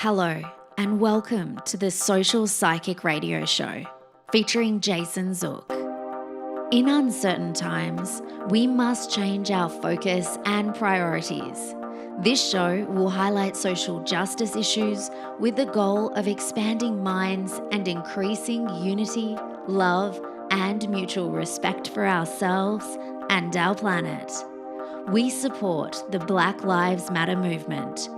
Hello, and welcome to the Social Psychic Radio Show featuring Jason Zook. In uncertain times, we must change our focus and priorities. This show will highlight social justice issues with the goal of expanding minds and increasing unity, love, and mutual respect for ourselves and our planet. We support the Black Lives Matter movement.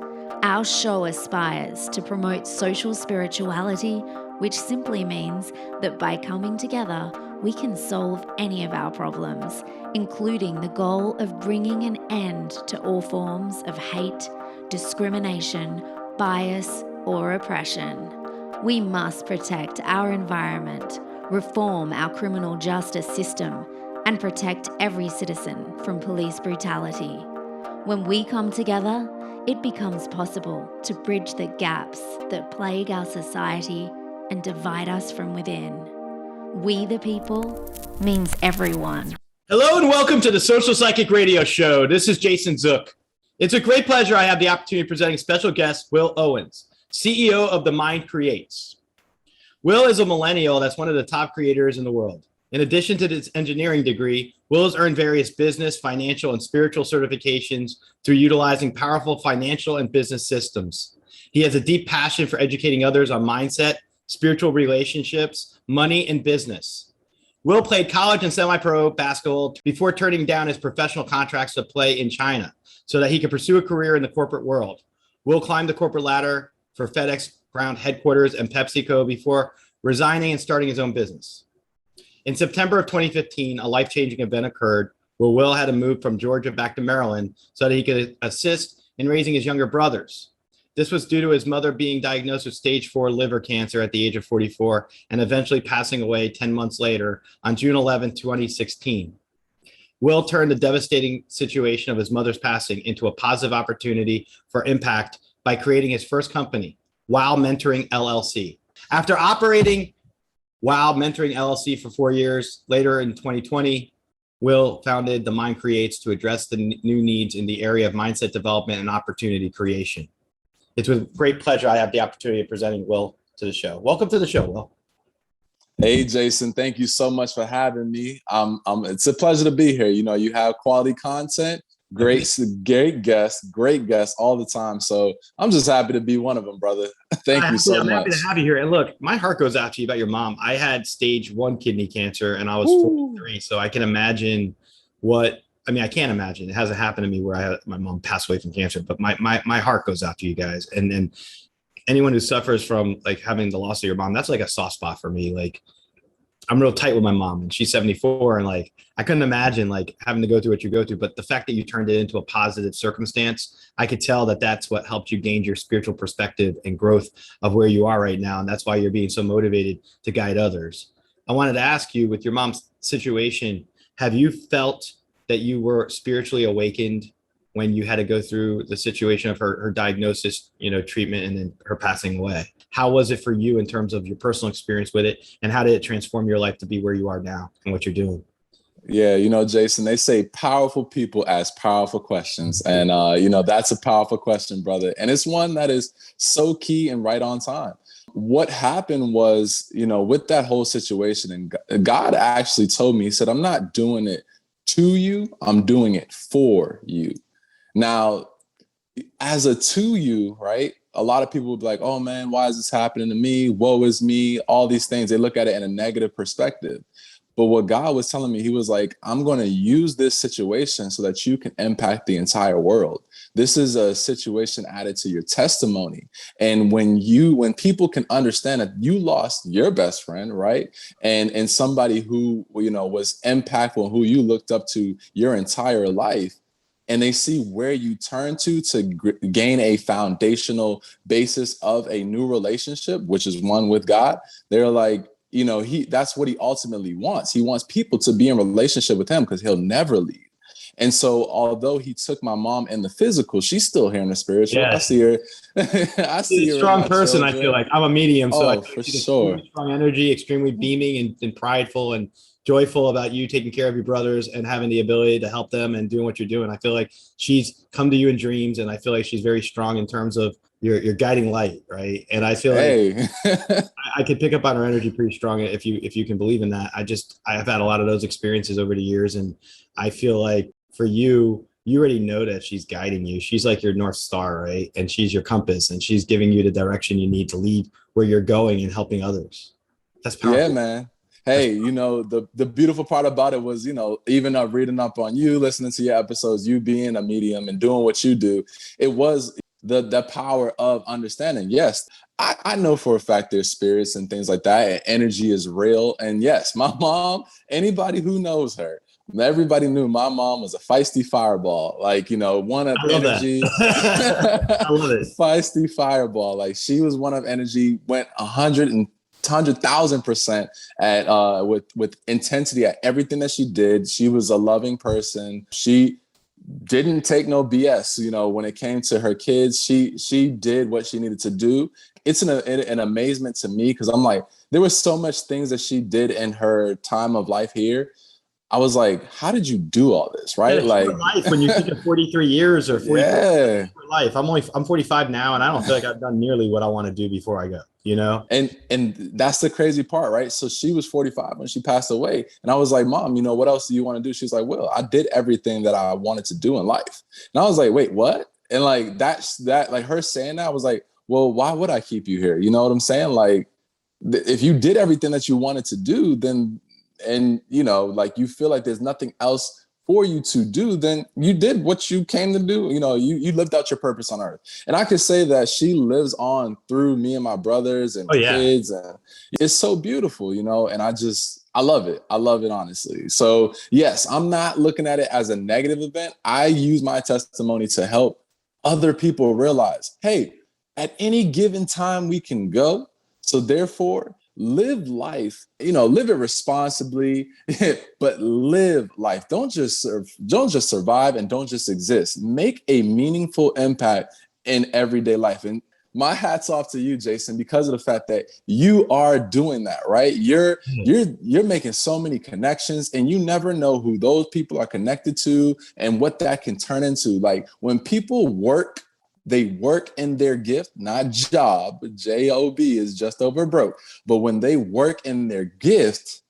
Our show aspires to promote social spirituality, which simply means that by coming together, we can solve any of our problems, including the goal of bringing an end to all forms of hate, discrimination, bias, or oppression. We must protect our environment, reform our criminal justice system, and protect every citizen from police brutality. When we come together, it becomes possible to bridge the gaps that plague our society and divide us from within. We the people means everyone. Hello and welcome to the Social Psychic Radio Show. This is Jason Zook. It's a great pleasure I have the opportunity of presenting special guest Will Owens, CEO of The Mind Creates. Will is a millennial that's one of the top creators in the world. In addition to his engineering degree, Will has earned various business, financial, and spiritual certifications through utilizing powerful financial and business systems. He has a deep passion for educating others on mindset, spiritual relationships, money, and business. Will played college and semi-pro basketball before turning down his professional contracts to play in China so that he could pursue a career in the corporate world. Will climbed the corporate ladder for FedEx ground headquarters and PepsiCo before resigning and starting his own business. In September of 2015, a life-changing event occurred where Will had to move from Georgia back to Maryland so that he could assist in raising his younger brothers. This was due to his mother being diagnosed with stage 4 liver cancer at the age of 44 and eventually passing away 10 months later on June 11, 2016. Will turned the devastating situation of his mother's passing into a positive opportunity for impact by creating his first company, Wow Mentoring LLC. After operating Wow Mentoring LLC for 4 years, later in 2020, Will founded The Mind Creates to address the new needs in the area of mindset development and opportunity creation. It's with great pleasure I have the opportunity of presenting Will to the show. Welcome to the show, Will. Hey, Jason, thank you so much for having me. It's a pleasure to be here. You know, you have quality content, great guests all the time. So I'm just happy to be one of them, brother. Thank you so much. I'm happy to have you here. And look, my heart goes out to you about your mom. I had stage 1 kidney cancer and I was 43. So I can imagine I can't imagine. It hasn't happened to me where my mom passed away from cancer, but my heart goes out to you guys. And then anyone who suffers from like having the loss of your mom, that's like a soft spot for me. Like I'm real tight with my mom and she's 74 and like, I couldn't imagine like having to go through what you go through, but the fact that you turned it into a positive circumstance, I could tell that that's what helped you gain your spiritual perspective and growth of where you are right now. And that's why you're being so motivated to guide others. I wanted to ask you, with your mom's situation, have you felt that you were spiritually awakened when you had to go through the situation of her diagnosis, treatment, and then her passing away? How was it for you in terms of your personal experience with it? And how did it transform your life to be where you are now and what you're doing? Yeah, Jason, they say powerful people ask powerful questions. And, that's a powerful question, brother. And it's one that is so key and right on time. What happened was, with that whole situation, and God actually told me, he said, I'm not doing it to you, I'm doing it for you. Now, as a to you, right? A lot of people will be like, oh man, why is this happening to me? Woe is me, all these things. They look at it in a negative perspective. But what God was telling me, he was like, I'm going to use this situation so that you can impact the entire world. This is a situation added to your testimony. And when people can understand that you lost your best friend, right? And somebody who, was impactful, who you looked up to your entire life, and they see where you turn to gain a foundational basis of a new relationship, which is one with God, they're like, that's what he ultimately wants. He wants people to be in relationship with him because he'll never leave. And so although he took my mom in the physical, she's still here in the spiritual. Yes. I see her. She's a strong person. I feel like I'm a medium. So I for sure. Strong energy, extremely beaming and prideful and joyful about you taking care of your brothers and having the ability to help them and doing what you're doing. I feel like she's come to you in dreams, and I feel like she's very strong in terms of you're guiding light, right? And I feel like Hey. I could pick up on her energy pretty strong if you can believe in that. I've had a lot of those experiences over the years, and I feel like for you, you already know that she's guiding you. She's like your North Star, right? And she's your compass, and she's giving you the direction you need to lead where you're going and helping others. That's Yeah, powerful. man. Hey, the beautiful part about it was, even reading up on you, listening to your episodes, you being a medium and doing what you do, it was the power of understanding. Yes, I know for a fact there's spirits and things like that, and energy is real. And yes, my mom, anybody who knows her, everybody knew my mom was a feisty fireball, like, one of I love energy. that. I love it. Feisty fireball. Like, she was one of energy, went 100,000% at with intensity at everything that she did. She was a loving person. She didn't take no BS. When it came to her kids, she did what she needed to do. It's an amazement to me, because I'm like, there were so much things that she did in her time of life here. I was like, how did you do all this, right? Yeah, Like, life when you think of 43 years or 43 yeah. life. I'm 45 now, and I don't feel like I've done nearly what I want to do before I go. And that's the crazy part, right? So she was 45 when she passed away. And I was like, Mom, what else do you want to do? She's like, well, I did everything that I wanted to do in life. And I was like, wait, what? And like, like her saying that, I was like, well, why would I keep you here? You know what I'm saying? Like, if you did everything that you wanted to do, then, and like, you feel like there's nothing else for you to do, then you did what you came to do. You lived out your purpose on earth. And I could say that she lives on through me and my brothers and Oh my yeah. kids. And it's so beautiful, and I love it. I love it, honestly. So yes, I'm not looking at it as a negative event. I use my testimony to help other people realize, hey, at any given time we can go. So therefore, live life, live it responsibly, but live life. Don't just survive, and don't just exist. Make a meaningful impact in everyday life. And my hat's off to you, Jason, because of the fact that you are doing that, right? You're making so many connections, and you never know who those people are connected to and what that can turn into. Like, when people work, they work in their gift, not job. Job is just over broke. But when they work in their gift,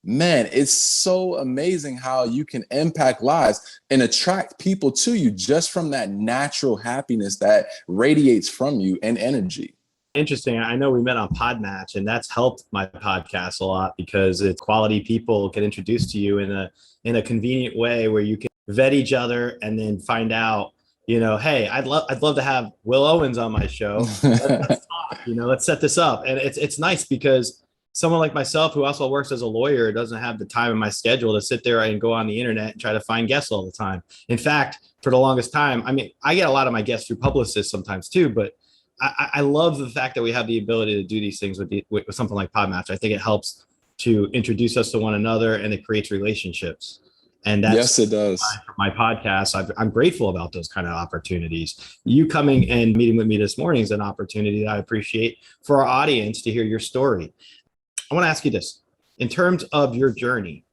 man, it's so amazing how you can impact lives and attract people to you just from that natural happiness that radiates from you and energy. Interesting. I know we met on Podmatch, and that's helped my podcast a lot, because it's quality people get introduced to you in a convenient way where you can vet each other and then find out, hey, I'd love to have Will Owens on my show. Let's talk, let's set this up. And it's nice, because someone like myself, who also works as a lawyer, doesn't have the time in my schedule to sit there and go on the internet and try to find guests all the time. In fact, for the longest time, I mean, I get a lot of my guests through publicists sometimes too, but I love the fact that we have the ability to do these things with something like Podmatch. I think it helps to introduce us to one another, and it creates relationships. And that's, yes, it does. My podcast. I'm grateful about those kind of opportunities. You coming and meeting with me this morning is an opportunity that I appreciate for our audience to hear your story. I want to ask you this. In terms of your journey,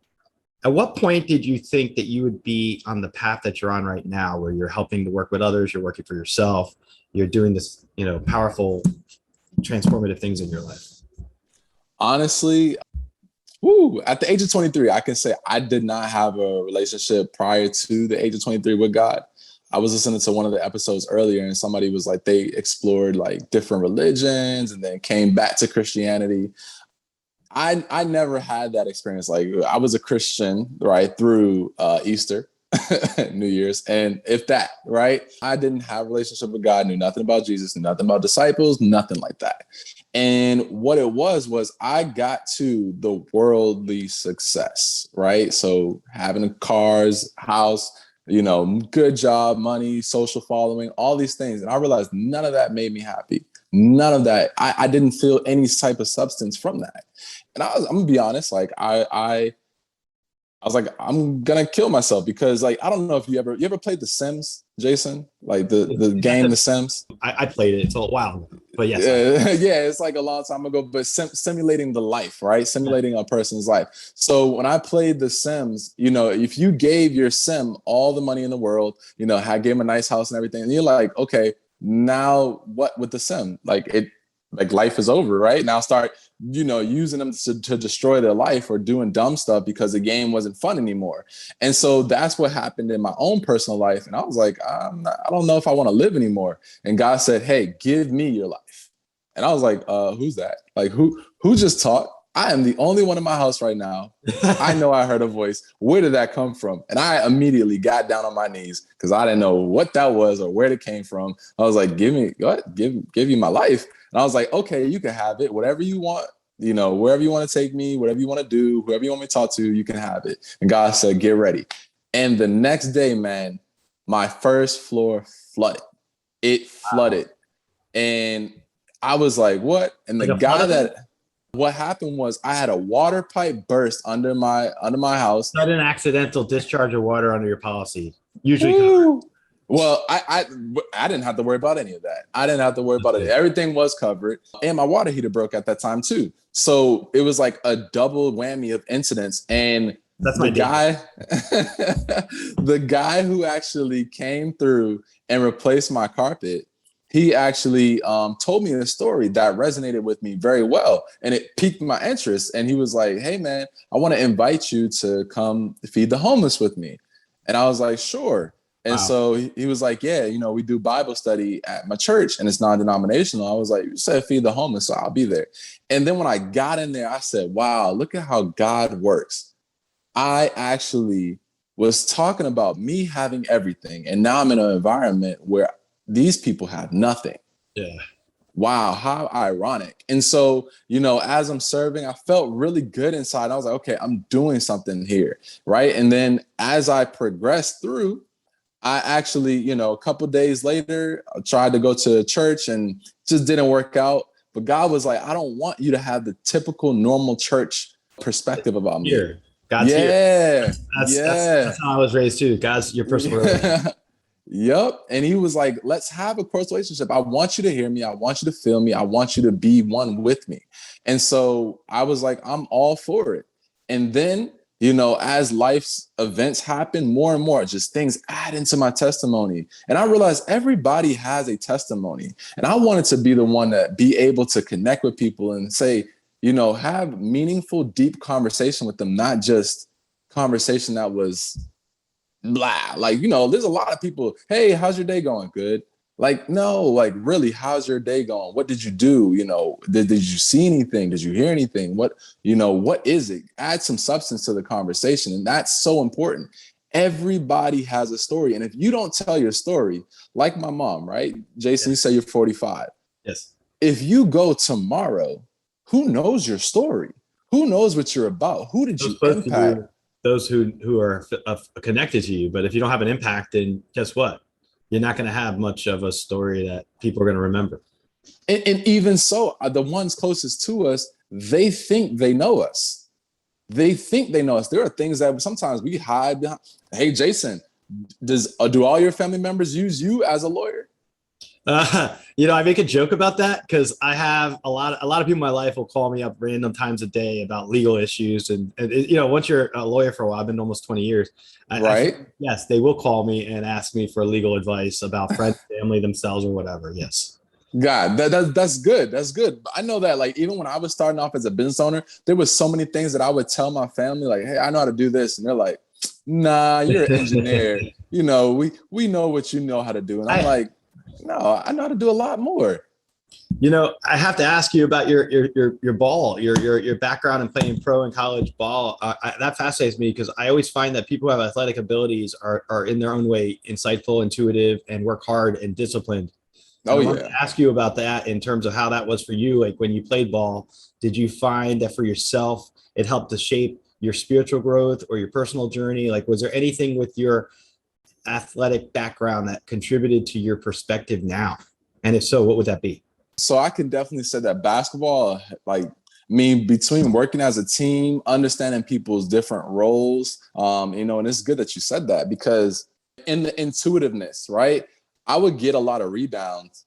at what point did you think that you would be on the path that you're on right now, where you're helping to work with others, you're working for yourself, you're doing this, powerful, transformative things in your life? Honestly, at the age of 23, I can say I did not have a relationship prior to the age of 23 with God. I was listening to one of the episodes earlier, and somebody was like, they explored like different religions and then came back to Christianity. I never had that experience. Like, I was a Christian, right, through Easter, New Year's, and if that, right, I didn't have a relationship with God, knew nothing about Jesus, knew nothing about disciples, nothing like that. And what it was I got to the worldly success, right? So having cars, house, good job, money, social following, all these things. And I realized none of that made me happy. None of that. I didn't feel any type of substance from that. And I'm gonna be honest, like I was like, I'm gonna kill myself, because like, I don't know if you ever played The Sims, Jason, like the game The Sims. I played it. It's a while, but yes. Yeah, it's like a long time ago, but simulating the life, right? Simulating a person's life. So when I played The Sims, if you gave your sim all the money in the world, gave him a nice house and everything, and you're like, okay, now what with the sim? Like life is over, right? Now start, using them to destroy their life or doing dumb stuff because the game wasn't fun anymore. And so that's what happened in my own personal life. And I was like, I don't know if I want to live anymore. And God said, hey, give me your life. And I was like, who's that? Like, who just talked? I am the only one in my house right now. I know I heard a voice. Where did that come from? And I immediately got down on my knees because I didn't know what that was or where it came from. I was like, give you my life. And I was like, okay, you can have it. Whatever you want, wherever you want to take me, whatever you want to do, whoever you want me to talk to, you can have it. And God said, get ready. And the next day, man, my first floor flooded. It flooded. And I was like, what? And the guy what happened was I had a water pipe burst under my house. Not an accidental discharge of water under your policy. Usually covered. Well, I didn't have to worry about any of that. I didn't have to worry about it. Everything was covered. And my water heater broke at that time too. So it was like a double whammy of incidents. And that's my the guy who actually came through and replaced my carpet, he actually told me a story that resonated with me very well. And it piqued my interest. And he was like, hey, man, I want to invite you to come feed the homeless with me. And I was like, sure. And so he was like, yeah, we do Bible study at my church and it's non-denominational. I was like, you said feed the homeless, so I'll be there. And then when I got in there, I said, wow, look at how God works. I actually was talking about me having everything. And now I'm in an environment where these people have nothing. Yeah. Wow, how ironic. And so, as I'm serving, I felt really good inside. I was like, okay, I'm doing something here, right? And then as I progressed through, I actually, a couple days later, I tried to go to church and just didn't work out. But God was like, I don't want you to have the typical normal church perspective about me. Here. God's here. That's how I was raised too. God's your personal relationship. Yep. And he was like, let's have a close relationship. I want you to hear me. I want you to feel me. I want you to be one with me. And so I was like, I'm all for it. And then, as life's events happen, more and more, just things add into my testimony. And I realized everybody has a testimony. And I wanted to be the one that be able to connect with people and say, have meaningful, deep conversation with them, not just conversation that was blah. Like, there's a lot of people, hey, how's your day going? Good. Like, no, like really, how's your day going? What did you do? Did you see anything? Did you hear anything? What is it? Add some substance to the conversation. And that's so important. Everybody has a story. And if you don't tell your story, like my mom, right? Jason, you say you're 45. Yes. If you go tomorrow, who knows your story? Who knows what you're about? Who did you impact? Those who are connected to you. But if you don't have an impact, then guess what? You're not going to have much of a story that people are going to remember. And even so, the ones closest to us, they think they know us. They think they know us. There are things that sometimes we hide behind. Hey, Jason, do all your family members use you as a lawyer? I make a joke about that because I have a lot of people in my life will call me up random times a day about legal issues. And once you're a lawyer for a while, I've been almost 20 years. Right. Yes, they will call me and ask me for legal advice about friends, family, themselves, or whatever. Yes. God, that's good. That's good. I know that, like, even when I was starting off as a business owner, there was so many things that I would tell my family, like, hey, I know how to do this. And they're like, nah, you're an engineer. We know what you know how to do. And I'm like, no, I know how to do a lot more. I have to ask you about your ball, your background in playing pro and college ball. That fascinates me because I always find that people who have athletic abilities are in their own way insightful, intuitive, and work hard and disciplined. I want to ask you about that in terms of how that was for you. Like when you played ball, did you find that for yourself it helped to shape your spiritual growth or your personal journey? Like, was there anything with your athletic background that contributed to your perspective now? And if so, what would that be? So I can definitely say that basketball, between working as a team, understanding people's different roles, and it's good that you said that because in the intuitiveness, right? I would get a lot of rebounds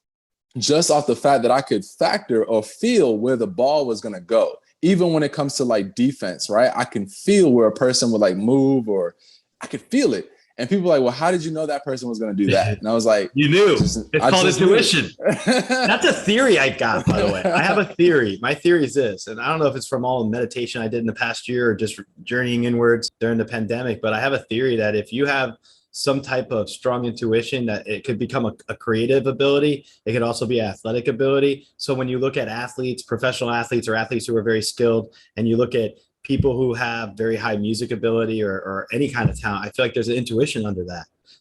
just off the fact that I could factor or feel where the ball was going to go. Even when it comes to like defense, right? I can feel where a person would like move or I could feel it. And people were like, well, how did you know that person was going to do that? And I was like, you knew. It's called intuition. That's a theory I got, by the way. I have a theory. My theory is this, and I don't know if it's from all the meditation I did in the past year or just journeying inwards during the pandemic, but I have a theory that if you have some type of strong intuition, that it could become a creative ability. It could also be athletic ability. So when you look at athletes, professional athletes or athletes who are very skilled, and you look at people who have very high music ability or any kind of talent, I feel like there's an intuition under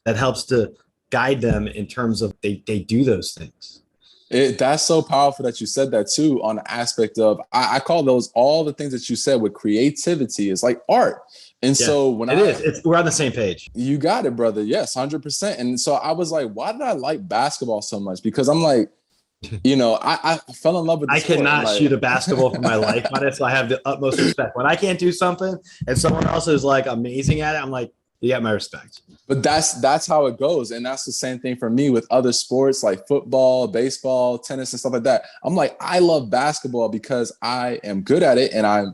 that helps to guide them in terms of they do those things. That's so powerful that you said that too, on the aspect of, I call those, all the things that you said with creativity is like art. And so when we're on the same page. You got it, brother. Yes, 100%. And so I was like, why did I like basketball so much? Because I'm like, I fell in love with the sport. Cannot shoot a basketball for my life on it, so I have the utmost respect. When I can't do something and someone else is like amazing at it, I'm like, you got my respect. But that's how it goes. And that's the same thing for me with other sports like football, baseball, tennis, and stuff like that. I'm like, I love basketball because I am good at it and I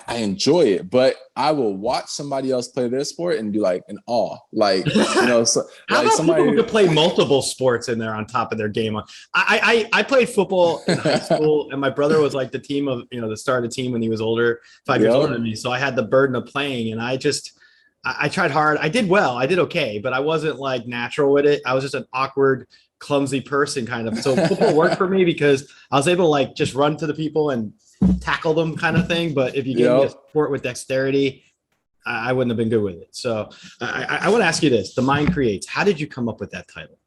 enjoy it, but I will watch somebody else play their sport and be like in awe. Like, so how like about somebody people who could play multiple sports in there on top of their game? I played football in high school, and my brother was like the team of, the start of the team when he was older, 5 years older than me. So I had the burden of playing, and I tried hard. I did well. I did okay, but I wasn't like natural with it. I was just an awkward, clumsy person kind of. So football worked for me because I was able to like just run to the people and tackle them kind of thing. But if you gave me a sport with dexterity, I wouldn't have been good with it. So I want to ask you this: The Mind Creates. How did you come up with that title?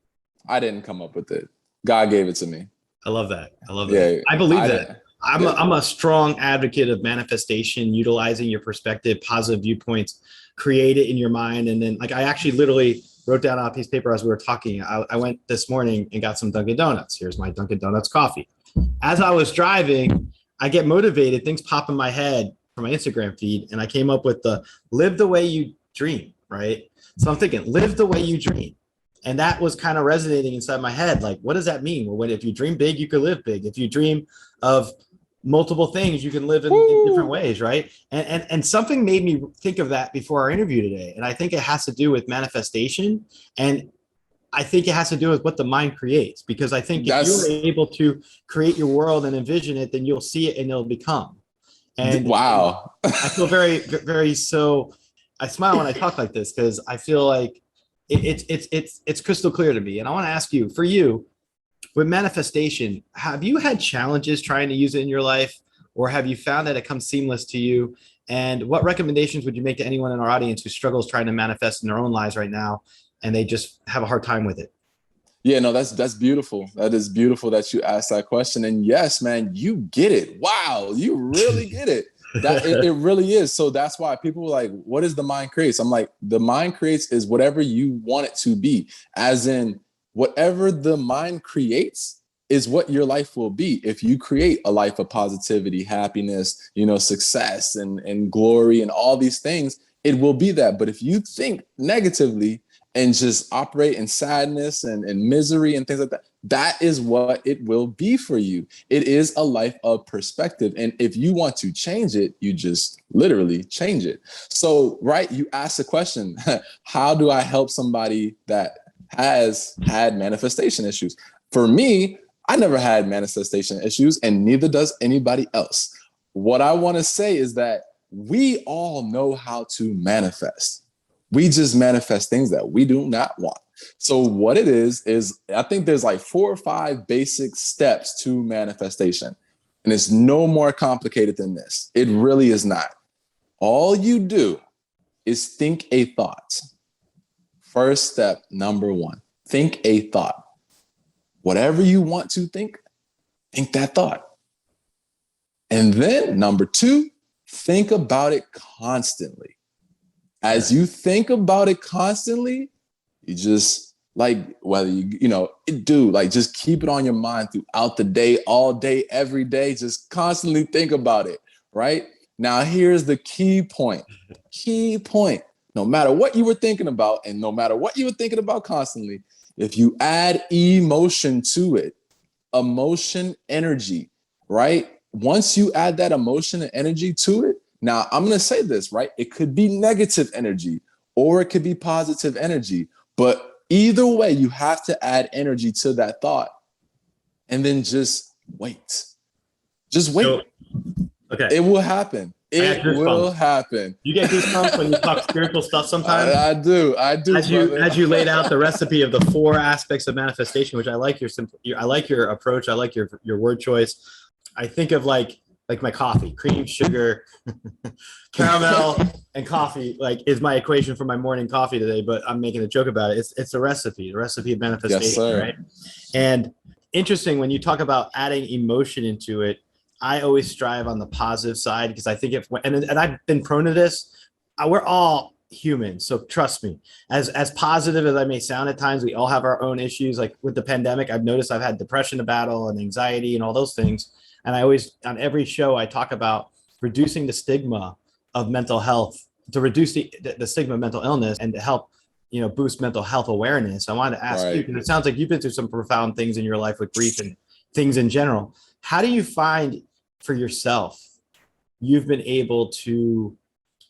I didn't come up with it. God gave it to me. I love that. Yeah, I believe that. I'm a strong advocate of manifestation, utilizing your perspective, positive viewpoints, create it in your mind. And then like, I actually literally wrote down on a piece of paper as we were talking. I went this morning and got some Dunkin' Donuts. Here's my Dunkin' Donuts coffee. As I was driving, I get motivated. Things pop in my head from my Instagram feed. And I came up with the live the way you dream, right? So I'm thinking, live the way you dream. And that was kind of resonating inside my head. Like, what does that mean? Well, if you dream big, you can live big. If you dream of multiple things, you can live in different ways, right? And something made me think of that before our interview today. And I think it has to do with manifestation. And I think it has to do with what the mind creates, because I think if you're able to create your world and envision it, then you'll see it and it'll become. And wow. I feel very, very, so I smile when I talk like this because I feel like it's crystal clear to me. And I want to ask you, for you, with manifestation, have you had challenges trying to use it in your life, or have you found that it comes seamless to you? And what recommendations would you make to anyone in our audience who struggles trying to manifest in their own lives right now, and they just have a hard time with it? Yeah, no, that's beautiful. That is beautiful that you asked that question. And yes, man, you get it. Wow, you really get it. It really is. So that's why people were like, what is the mind creates? I'm like, the mind creates is whatever you want it to be, as in whatever the mind creates is what your life will be. If you create a life of positivity, happiness, success and glory and all these things, it will be that. But if you think negatively and just operate in sadness and misery and things like that, that is what it will be for you. It is a life of perspective. And if you want to change it, you just literally change it. So, right, you ask the question, how do I help somebody that has had manifestation issues? For me, I never had manifestation issues, and neither does anybody else. What I want to say is that we all know how to manifest. We just manifest things that we do not want. So what it is I think there's like 4 or 5 basic steps to manifestation. And it's no more complicated than this. It really is not. All you do is think a thought. First step, number 1, think a thought. Whatever you want to think that thought. And then number 2, think about it constantly. As you think about it constantly, you just like, whether just keep it on your mind throughout the day, all day, every day, just constantly think about it, right? Now, here's the key point. No matter what you were thinking about, and no matter what you were thinking about constantly, if you add emotion to it, emotion, energy, right? Once you add that emotion and energy to it, now I'm going to say this, right? It could be negative energy, or it could be positive energy. But either way, you have to add energy to that thought and then just wait. Just wait. So, okay. It will happen. It will happen. You get goosebumps when you talk spiritual stuff sometimes? I do, as you laid out the recipe of the 4 aspects of manifestation, which I like I like your approach. I like your word choice. I think of like my coffee, cream, sugar, caramel, and coffee, like is my equation for my morning coffee today, but I'm making a joke about it. It's a recipe, the recipe of manifestation, yes, right? And interesting, when you talk about adding emotion into it, I always strive on the positive side, because I think and I've been prone to this. We're all human, so trust me. As positive as I may sound at times, we all have our own issues. Like with the pandemic, I've noticed I've had depression to battle and anxiety and all those things. And I always, on every show, I talk about reducing the stigma of mental health, to reduce the stigma of mental illness, and to help, boost mental health awareness. I wanted to ask you, because it sounds like you've been through some profound things in your life with grief and things in general. How do you find for yourself, you've been able to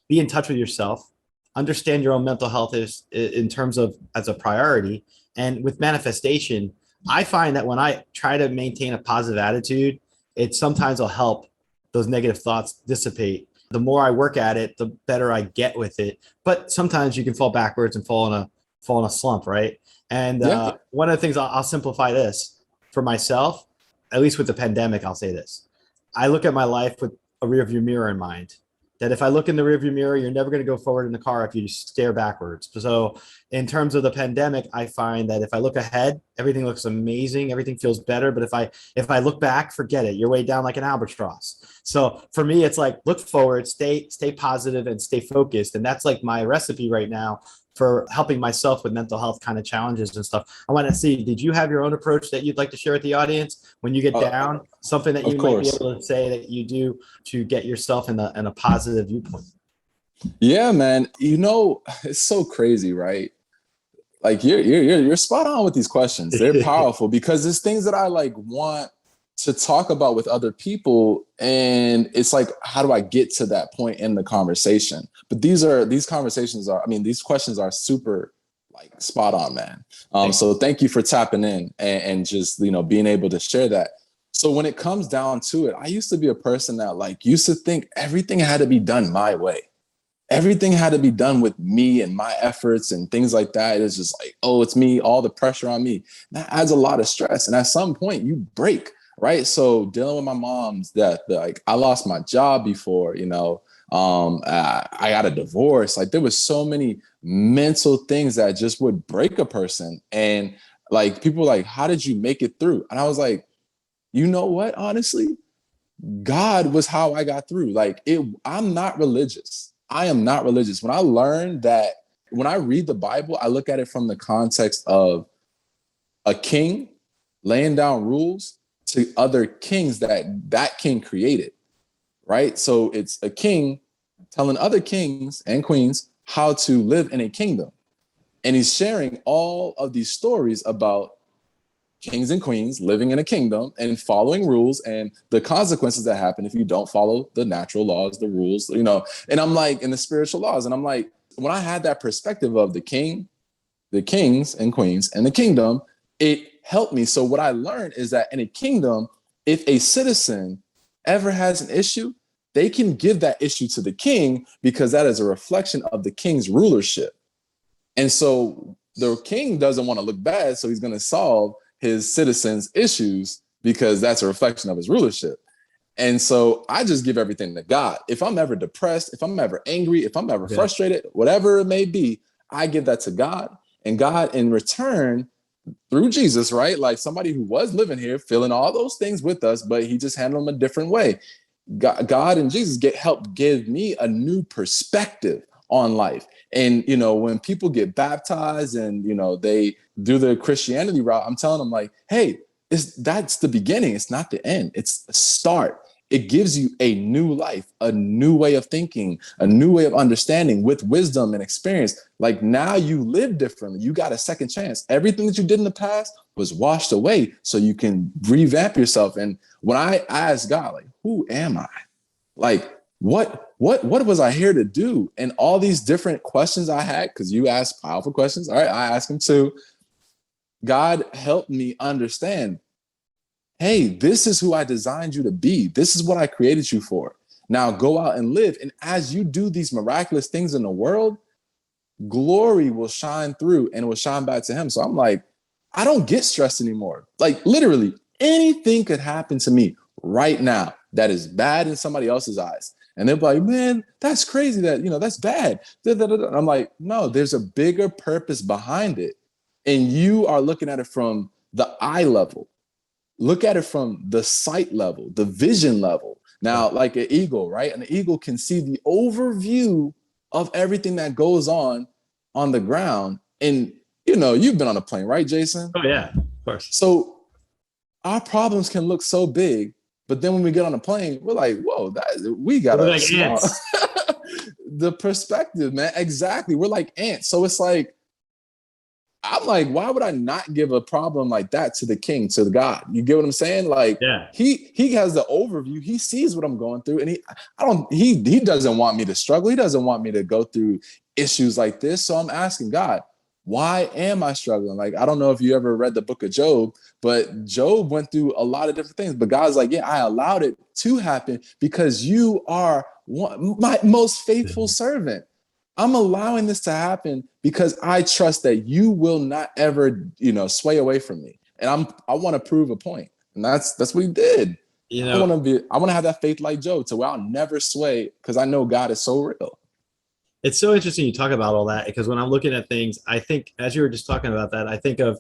be in touch with yourself, understand your own mental health in terms of as a priority? And with manifestation, I find that when I try to maintain a positive attitude, it sometimes will help those negative thoughts dissipate. The more I work at it, the better I get with it. But sometimes you can fall backwards and fall in a slump, right? And one of the things I'll simplify this for myself, at least with the pandemic, I'll say this. I look at my life with a rearview mirror in mind. That if I look in the rearview mirror, you're never going to go forward in the car if you just stare backwards. So in terms of the pandemic, I find that if I look ahead, everything looks amazing. Everything feels better. But if I look back, forget it. You're way down like an albatross. So for me, it's like, look forward, stay positive and stay focused. And that's like my recipe right now for helping myself with mental health kind of challenges and stuff. I want to see, did you have your own approach that you'd like to share with the audience when you get down? Something that you might be able to say that you do to get yourself in a positive viewpoint? Yeah, man. It's so crazy, right? Like you're spot on with these questions. They're powerful because there's things that I want to talk about with other people. And it's like, how do I get to that point in the conversation? But these questions are super spot on, man. So thank you for tapping in and just, being able to share that. So when it comes down to it, I used to be a person that used to think everything had to be done my way. Everything had to be done with me and my efforts and things like that. It's just it's me, all the pressure on me. That adds a lot of stress. And at some point you break, right? So dealing with my mom's death, I lost my job before, I got a divorce. There was so many mental things that just would break a person. And people were how did you make it through? And I was like, you know what? Honestly, God was how I got through. I'm not religious. I am not religious. When I learned that, when I read the Bible, I look at it from the context of a king laying down rules to other kings that king created, right? So it's a king telling other kings and queens how to live in a kingdom. And he's sharing all of these stories about kings and queens living in a kingdom and following rules and the consequences that happen if you don't follow the natural laws, the rules, and I'm in the spiritual laws. And I'm when I had that perspective of the king, the kings and queens and the kingdom, it helped me. So what I learned is that in a kingdom, if a citizen ever has an issue, they can give that issue to the king because that is a reflection of the king's rulership. And so the king doesn't want to look bad, so he's going to solve his citizens' issues because that's a reflection of his rulership. And so I just give everything to God. If I'm ever depressed, if I'm ever angry, if I'm ever frustrated, whatever it may be, I give that to God. And God in return, through Jesus, right? Somebody who was living here, feeling all those things with us, but he just handled them a different way. God and Jesus help give me a new perspective on life. And, when people get baptized and, they do the Christianity route, I'm telling them hey, that's the beginning. It's not the end. It's the start. It gives you a new life, a new way of thinking, a new way of understanding with wisdom and experience. Now you live differently. You got a second chance. Everything that you did in the past was washed away so you can revamp yourself. And when I ask God, who am I? what was I here to do? And all these different questions I had, because you asked powerful questions. All right, I asked him too. God helped me understand, hey, this is who I designed you to be. This is what I created you for. Now go out and live. And as you do these miraculous things in the world, glory will shine through and it will shine back to him. So I'm like, I don't get stressed anymore. Like literally anything could happen to me right now that is bad in somebody else's eyes. And they're like, man, that's crazy that, that's bad. I'm like, no, there's a bigger purpose behind it. And you are looking at it from the eye level. Look at it from the sight level, the vision level. Now, like an eagle, right? An eagle can see the overview of everything that goes on the ground. And, you've been on a plane, right, Jason? Oh, yeah, of course. So our problems can look so big, but then when we get on a plane, we're like, whoa, we got like ants. The perspective, man. Exactly. We're like ants. So it's like, I'm like, why would I not give a problem like that to the king, to the God? You get what I'm saying? Like, he has the overview. He sees what I'm going through, and he doesn't want me to struggle. He doesn't want me to go through issues like this. So I'm asking God, why am I struggling? Like, I don't know if you ever read the book of Job, but Job went through a lot of different things. But God's like, yeah, I allowed it to happen because you are my most faithful servant. I'm allowing this to happen because I trust that you will not ever, sway away from me. And I want to prove a point. And that's what he did. I want to have that faith like Job to where I'll never sway because I know God is so real. It's so interesting you talk about all that because when I'm looking at things, I think as you were just talking about that, I think of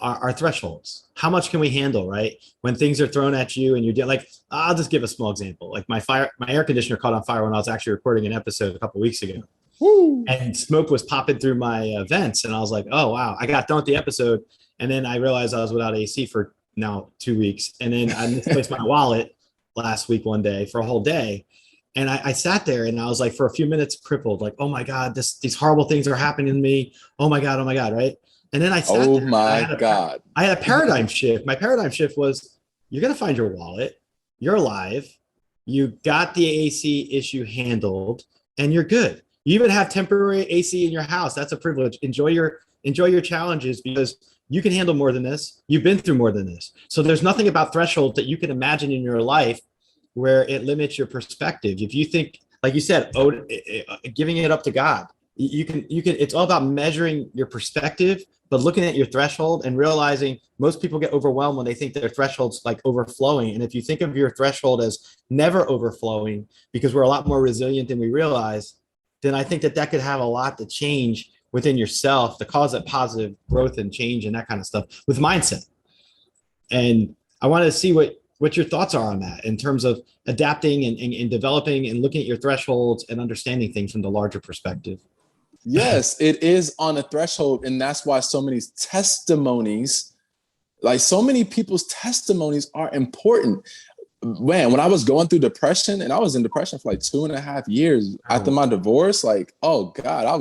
our thresholds. How much can we handle, right? When things are thrown at you and you're like, I'll just give a small example. Like my air conditioner caught on fire when I was actually recording an episode a couple of weeks ago. Woo. And smoke was popping through my vents. And I was like, oh, wow. I got done with the episode. And then I realized I was without AC for now 2 weeks. And then I misplaced my wallet last week one day for a whole day. And I sat there and I was like, for a few minutes, crippled, like, oh my God, these horrible things are happening to me. Oh my God, right? And then I sat there. Oh my God. I had a paradigm shift. My paradigm shift was, you're going to find your wallet. You're alive. You got the AC issue handled and you're good. You even have temporary AC in your house. That's a privilege. Enjoy your challenges because you can handle more than this. You've been through more than this. So there's nothing about threshold that you can imagine in your life where it limits your perspective. If you think, like you said, giving it up to God, you can, it's all about measuring your perspective, but looking at your threshold and realizing most people get overwhelmed when they think their threshold's like overflowing. And if you think of your threshold as never overflowing, because we're a lot more resilient than we realize, then I think that could have a lot to change within yourself to cause that positive growth and change and that kind of stuff with mindset. And I wanted to see what your thoughts are on that in terms of adapting and developing and looking at your thresholds and understanding things from the larger perspective. Yes, it is on a threshold. And that's why so many testimonies, like so many people's testimonies are important. Man, when I was going through depression, and I was in depression for like 2.5 years after my divorce, like, oh God, I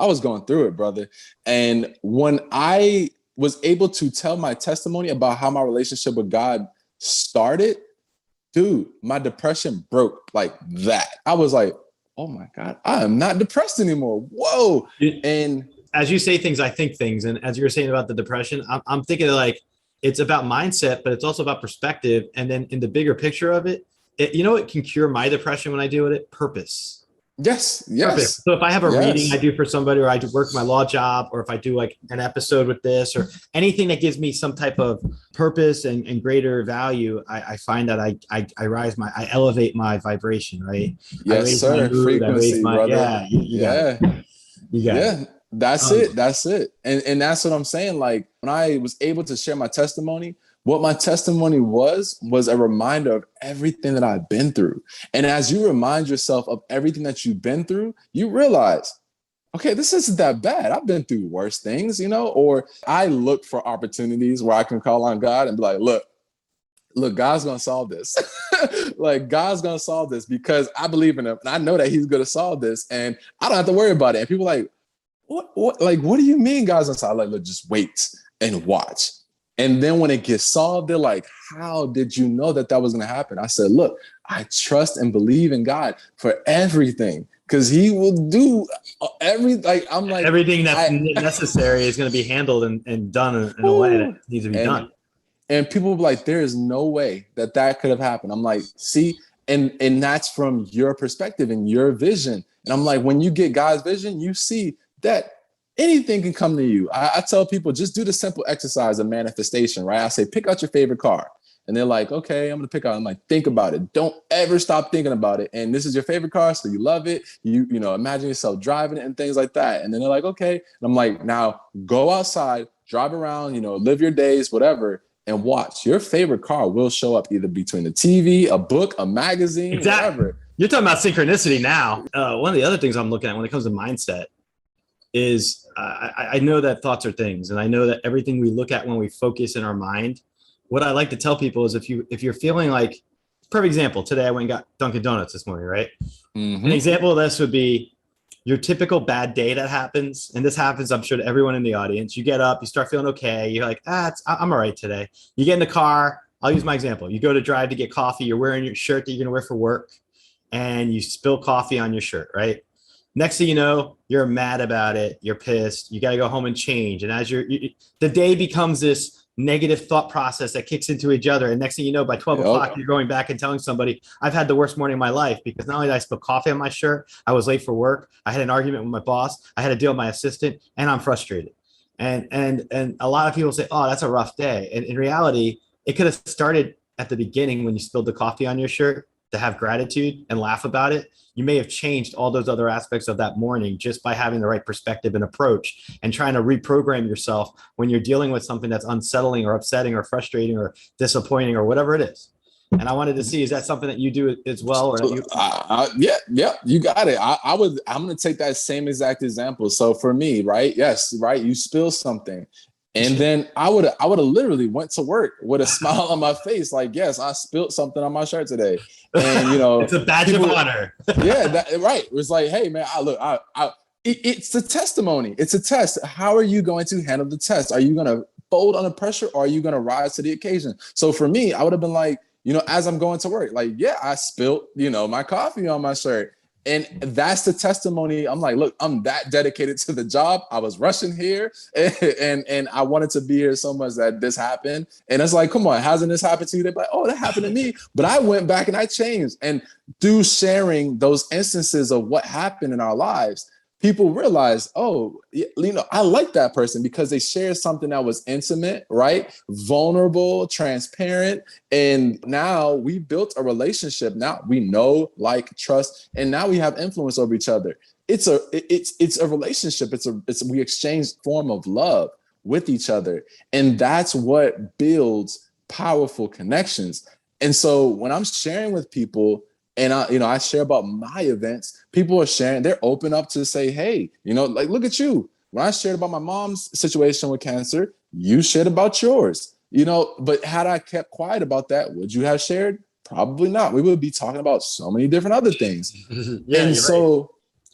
was going through it, brother. And when I was able to tell my testimony about how my relationship with God started, dude, my depression broke like that. I was like, oh my God, I am not depressed anymore. Whoa. And as you say things, I think things. And as you were saying about the depression, I'm thinking like, it's about mindset, but it's also about perspective. And then in the bigger picture of it, it can cure my depression when I do it? Purpose. Yes. Purpose. So if I have a reading I do for somebody, or I do work my law job, or if I do like an episode with this, or anything that gives me some type of purpose and greater value, I find that I elevate my vibration, right? Yes, sir. Frequency, brother. You got it. That's it. And that's what I'm saying. Like when I was able to share my testimony, what my testimony was a reminder of everything that I've been through. And as you remind yourself of everything that you've been through, you realize, okay, this isn't that bad. I've been through worse things, or I look for opportunities where I can call on God and be like, look, God's going to solve this. Like God's going to solve this because I believe in him and I know that he's going to solve this and I don't have to worry about it. And people are like, what? Like, what do you mean God's going to solve? Like, look, just wait and watch. And then when it gets solved, they're like, how did you know that was going to happen? I said, look, I trust and believe in God for everything. Because he will do everything that's necessary is going to be handled and done in a way that needs to be done. And people will be like, there is no way that could have happened. I'm like, see, and that's from your perspective and your vision. And I'm like, when you get God's vision, you see that anything can come to you. I tell people, just do the simple exercise of manifestation, right? I say, pick out your favorite car. And they're like, okay, I'm going to pick out. I'm like, think about it. Don't ever stop thinking about it. And this is your favorite car, so you love it. You know, imagine yourself driving it and things like that. And then they're like, okay. And I'm like, now go outside, drive around, you know, live your days, whatever, and watch. Your favorite car will show up either between the TV, a book, a magazine, whatever. You're talking about synchronicity now. One of the other things I'm looking at when it comes to mindset is I know that thoughts are things. And I know that everything we look at when we focus in our mind, what I like to tell people is if you're feeling like, perfect example, today I went and got Dunkin' Donuts this morning, right? Mm-hmm. An example of this would be your typical bad day that happens. And this happens, I'm sure, to everyone in the audience. You get up, you start feeling okay. You're like, I'm all right today. You get in the car. I'll use my example. You go to drive to get coffee. You're wearing your shirt that you're going to wear for work. And you spill coffee on your shirt, right? Next thing you know, you're mad about it. You're pissed. You got to go home and change. And as the day becomes this negative thought process that kicks into each other. And next thing you know, by 12 o'clock, you're going back and telling somebody, I've had the worst morning of my life because not only did I spill coffee on my shirt, I was late for work. I had an argument with my boss. I had to deal with my assistant and I'm frustrated. And a lot of people say, oh, that's a rough day. And in reality, it could have started at the beginning when you spilled the coffee on your shirt to have gratitude and laugh about it. You may have changed all those other aspects of that morning just by having the right perspective and approach and trying to reprogram yourself when you're dealing with something that's unsettling or upsetting or frustrating or disappointing or whatever it is. And I wanted to see, is that something that you do as well? Or yeah, you got it. I'm going to take that same exact example. So for me, right? Yes, right. You spill something. And then I would have literally went to work with a smile on my face, like, yes, I spilled something on my shirt today. And, you know, it's a badge of honor. Yeah, right. It was like, hey, man, it's a testimony. It's a test. How are you going to handle the test? Are you going to fold under pressure or are you going to rise to the occasion? So for me, I would have been like, you know, as I'm going to work, like, yeah, I spilled, you know, my coffee on my shirt. And that's the testimony. I'm like, look, I'm that dedicated to the job. I was rushing here and I wanted to be here so much that this happened. And it's like, come on, hasn't this happened to you? They're like, oh, that happened to me. But I went back and I changed. And through sharing those instances of what happened in our lives, people realize, oh, you know, I like that person because they shared something that was intimate, right? Vulnerable, transparent. And now we built a relationship. Now we know, like, trust, and now we have influence over each other. It's a relationship. We exchange form of love with each other. And that's what builds powerful connections. And so when I'm sharing with people, and I share about my events, people are sharing, they're open up to say, hey, you know, like, look at you. When I shared about my mom's situation with cancer, you shared about yours, you know, but had I kept quiet about that, would you have shared? Probably not. We would be talking about so many different other things. And so right.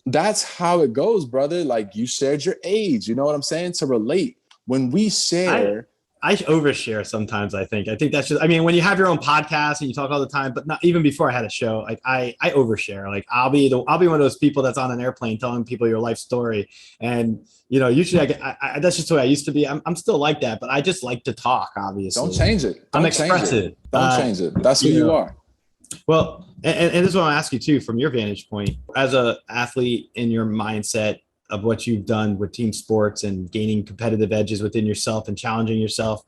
That's how it goes, brother. Like, you shared your age, you know what I'm saying? To relate. When we share, I overshare sometimes. I think that's just, I mean, when you have your own podcast and you talk all the time, but not even before I had a show, like I overshare. Like I'll be one of those people that's on an airplane telling people your life story. And, you know, usually I that's just the way I used to be. I'm still like that, but I just like to talk, obviously. Don't change it. I'm expressive. Don't change it. That's who you are. Well, and this is what I'll ask you too, from your vantage point as an athlete, in your mindset of what you've done with team sports and gaining competitive edges within yourself and challenging yourself.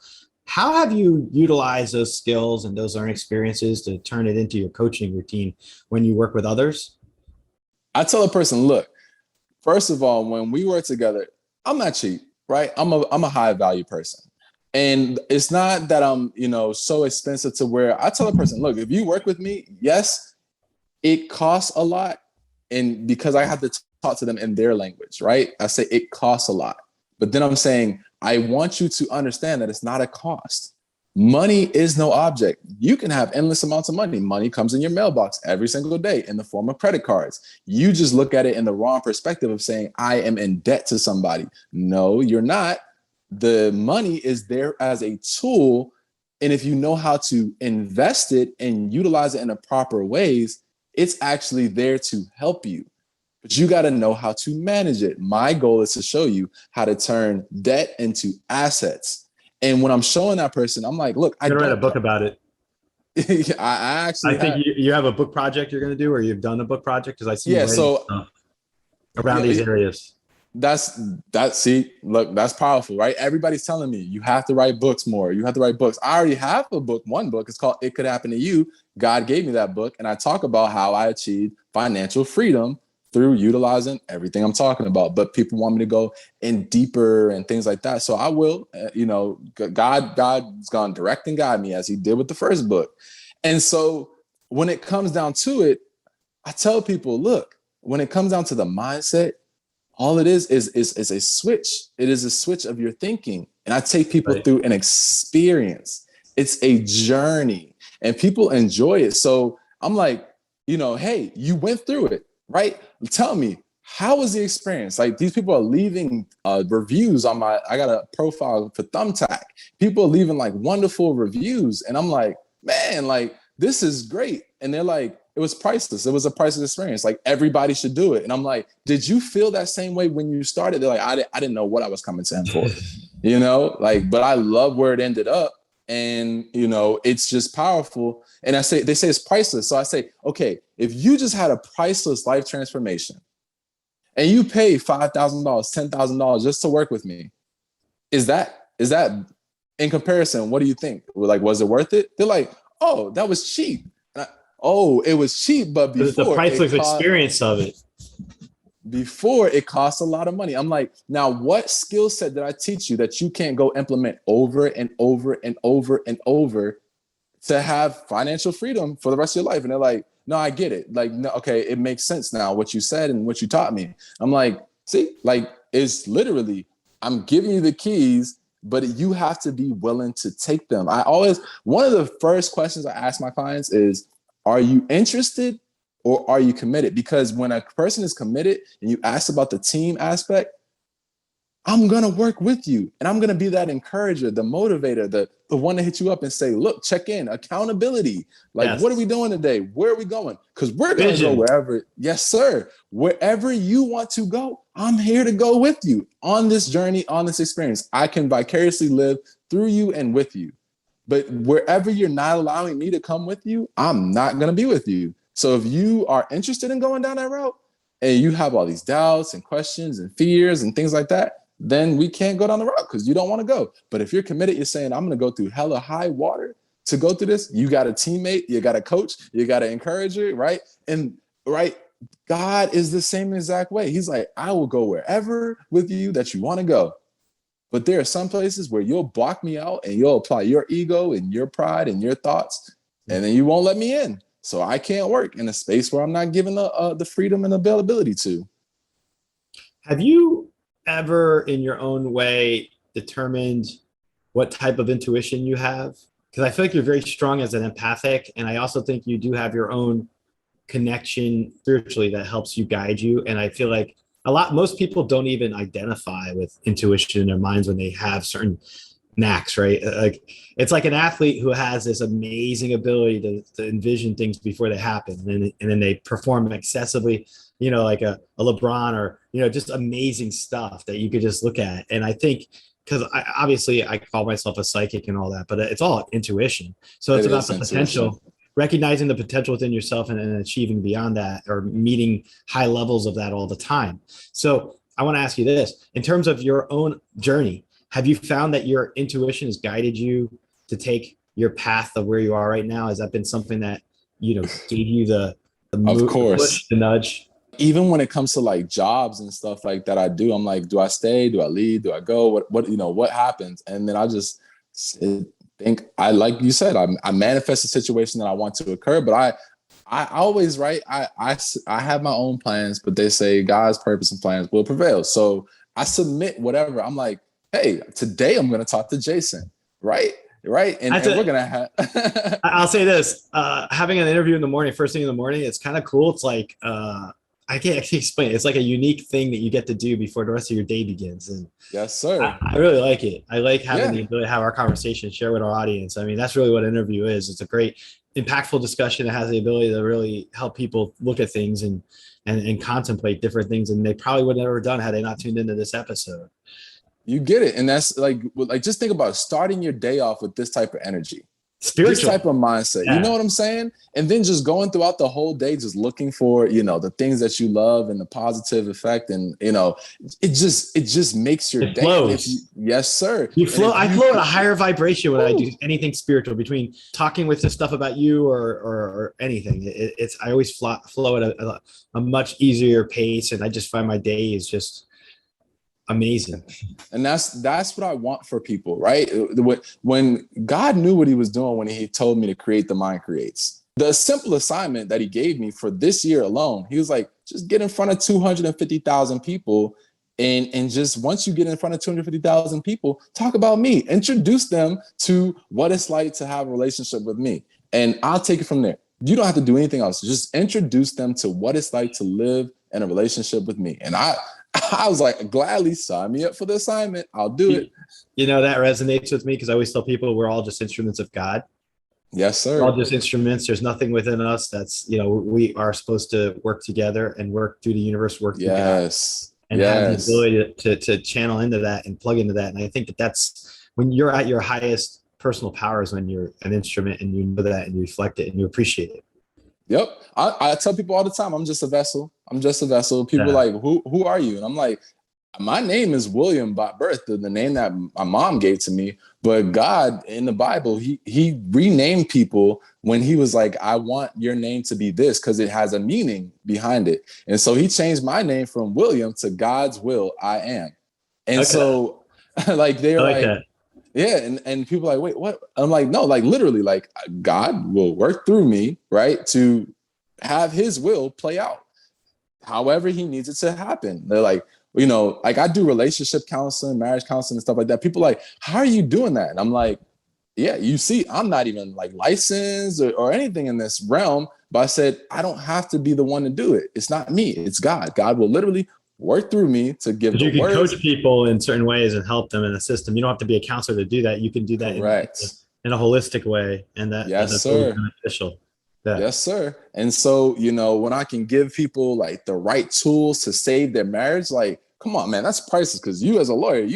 How have you utilized those skills and those learned experiences to turn it into your coaching routine when you work with others? I tell a person, look, first of all, when we work together, I'm not cheap, right? I'm a high value person. And it's not that I'm, you know, so expensive to where I tell a person, look, if you work with me, yes, it costs a lot. And because I have to talk to them in their language, right? I say it costs a lot. But then I'm saying, I want you to understand that it's not a cost. Money is no object. You can have endless amounts of money. Money comes in your mailbox every single day in the form of credit cards. You just look at it in the wrong perspective of saying, I am in debt to somebody. No, you're not. The money is there as a tool And if you know how to invest it and utilize it in the proper ways, it's actually there to help you. But you got to know how to manage it. My goal is to show you how to turn debt into assets. And when I'm showing that person, I'm like, look, I'm going to write a book about it. I actually think you have a book project you're going to do, or you've done a book project, because I see you so stuff around these areas. That's look, that's powerful, right? Everybody's telling me you have to write books more. You have to write books. I already have one book. It's called It Could Happen to You. God gave me that book. And I talk about how I achieved financial freedom through utilizing everything I'm talking about. But people want me to go in deeper and things like that. So I will, God's gone direct and guide me as he did with the first book. And so when it comes down to it, I tell people, look, when it comes down to the mindset, all it is a switch. It is a switch of your thinking. And I take people through an experience. It's a journey and people enjoy it. So I'm like, hey, you went through it, right? Tell me, how was the experience? Like, these people are leaving reviews on I got a profile for Thumbtack. People are leaving like wonderful reviews. And I'm like, man, like, this is great. And they're like, it was priceless. It was a priceless experience. Like, everybody should do it. And I'm like, did you feel that same way when you started? They're like, I didn't know what I was coming to him for, but I love where it ended up. And, it's just powerful. And they say it's priceless. So I say, okay, if you just had a priceless life transformation and you pay $5,000, $10,000 just to work with me, is that in comparison? What do you think? Like, was it worth it? They're like, oh, that was cheap. It was cheap, but before the priceless experience of it. Before, it costs a lot of money. I'm like, now what skill set did I teach you that you can't go implement over and over and over and over to have financial freedom for the rest of your life? And they're like, no, I get it. Like, no, okay, it makes sense now, what you said and what you taught me. I'm like, see, like, it's literally, I'm giving you the keys, but you have to be willing to take them. One of the first questions I ask my clients is, are you interested or are you committed? Because when a person is committed and you ask about the team aspect, I'm going to work with you and I'm going to be that encourager, the motivator, the one to hit you up and say, look, check in, accountability. Like, What are we doing today? Where are we going? Because we're going to go wherever. Yes, sir. Wherever you want to go, I'm here to go with you on this journey, on this experience. I can vicariously live through you and with you. But wherever you're not allowing me to come with you, I'm not going to be with you. So if you are interested in going down that route and you have all these doubts and questions and fears and things like that, then we can't go down the route because you don't want to go. But if you're committed, you're saying, I'm going to go through hella high water to go through this. You got a teammate, you got a coach, you got an encourager, right? And God is the same exact way. He's like, I will go wherever with you that you want to go. But there are some places where you'll block me out and you'll apply your ego and your pride and your thoughts, and then you won't let me in. So I can't work in a space where I'm not given the freedom and availability to. Have you ever, in your own way, determined what type of intuition you have? Because I feel like you're very strong as an empathic, and I also think you do have your own connection spiritually that helps you guide you. And I feel like most people don't even identify with intuition in their minds when they have certain knacks, right? Like, it's like an athlete who has this amazing ability to envision things before they happen, and then they perform excessively, like a LeBron or, just amazing stuff that you could just look at. And I think, because I call myself a psychic and all that, but it's all intuition. So it's about the potential, recognizing the potential within yourself and achieving beyond that, or meeting high levels of that all the time. So I want to ask you this, in terms of your own journey, have you found that your intuition has guided you to take your path of where you are right now? Has that been something that, gave you the move, of course, the push, the nudge? Even when it comes to like jobs and stuff like that, I do. I'm like, do I stay? Do I leave? Do I go? What happens? And then I just think, like you said, I manifest a situation that I want to occur, but I always, right? I have my own plans, but they say God's purpose and plans will prevail. So I submit whatever. I'm like, hey, today I'm going to talk to Jason, right? And we're going to have... I'll say this, having an interview in the morning, first thing in the morning, it's kind of cool. It's like, I can't actually explain it. It's like a unique thing that you get to do before the rest of your day begins. And Yes, sir. I really like it. I like having Yeah. the ability to have our conversation, share with our audience. I mean, that's really what an interview is. It's a great, impactful discussion that has the ability to really help people look at things and contemplate different things. And they probably would have never done had they not tuned into this episode. You get it. And that's like just think about starting your day off with this type of energy. Spiritual. This type of mindset. Yeah. You know what I'm saying? And then just going throughout the whole day, just looking for, the things that you love and the positive effect. And, it just makes your day. Flows. Yes, sir. I flow at a higher vibration when I do anything spiritual, between talking with this stuff about you or anything. I always flow at a much easier pace. And I just find my day is just amazing. And that's what I want for people, right? When God knew what he was doing when he told me to create The Mind Creates, the simple assignment that he gave me for this year alone, he was like, just get in front of 250,000 people. And just once you get in front of 250,000 people, talk about me, introduce them to what it's like to have a relationship with me. And I'll take it from there. You don't have to do anything else. Just introduce them to what it's like to live in a relationship with me. And I was like, gladly sign me up for the assignment. I'll do it. That resonates with me because I always tell people we're all just instruments of God. Yes, sir. We're all just instruments. There's nothing within us that's, we are supposed to work together and work through the universe, work through God. And have the ability to channel into that and plug into that. And I think that's when you're at your highest personal powers, when you're an instrument and you know that and you reflect it and you appreciate it. Yep. I tell people all the time, I'm just a vessel. People are like, who are you? And I'm like, my name is William by birth, the name that my mom gave to me. But God in the Bible, he renamed people when he was like, I want your name to be this because it has a meaning behind it. And so he changed my name from William to God's will, I am. And so like they're like that. Yeah. And people are like, wait, what? I'm like, no, like literally, like God will work through me, right, to have his will play out however he needs it to happen. They're like, like I do relationship counseling, marriage counseling and stuff like that. People are like, how are you doing that? And I'm like, yeah, you see, I'm not even like licensed or anything in this realm, but I said, I don't have to be the one to do it. It's not me, it's God. God will literally work through me to give the words. You can coach people in certain ways and help them in a system. You don't have to be a counselor to do that. You can do that in a holistic way. And that's really beneficial. Yeah. Yes, sir. And so, when I can give people like the right tools to save their marriage, like, come on, man, that's priceless. Because you as a lawyer,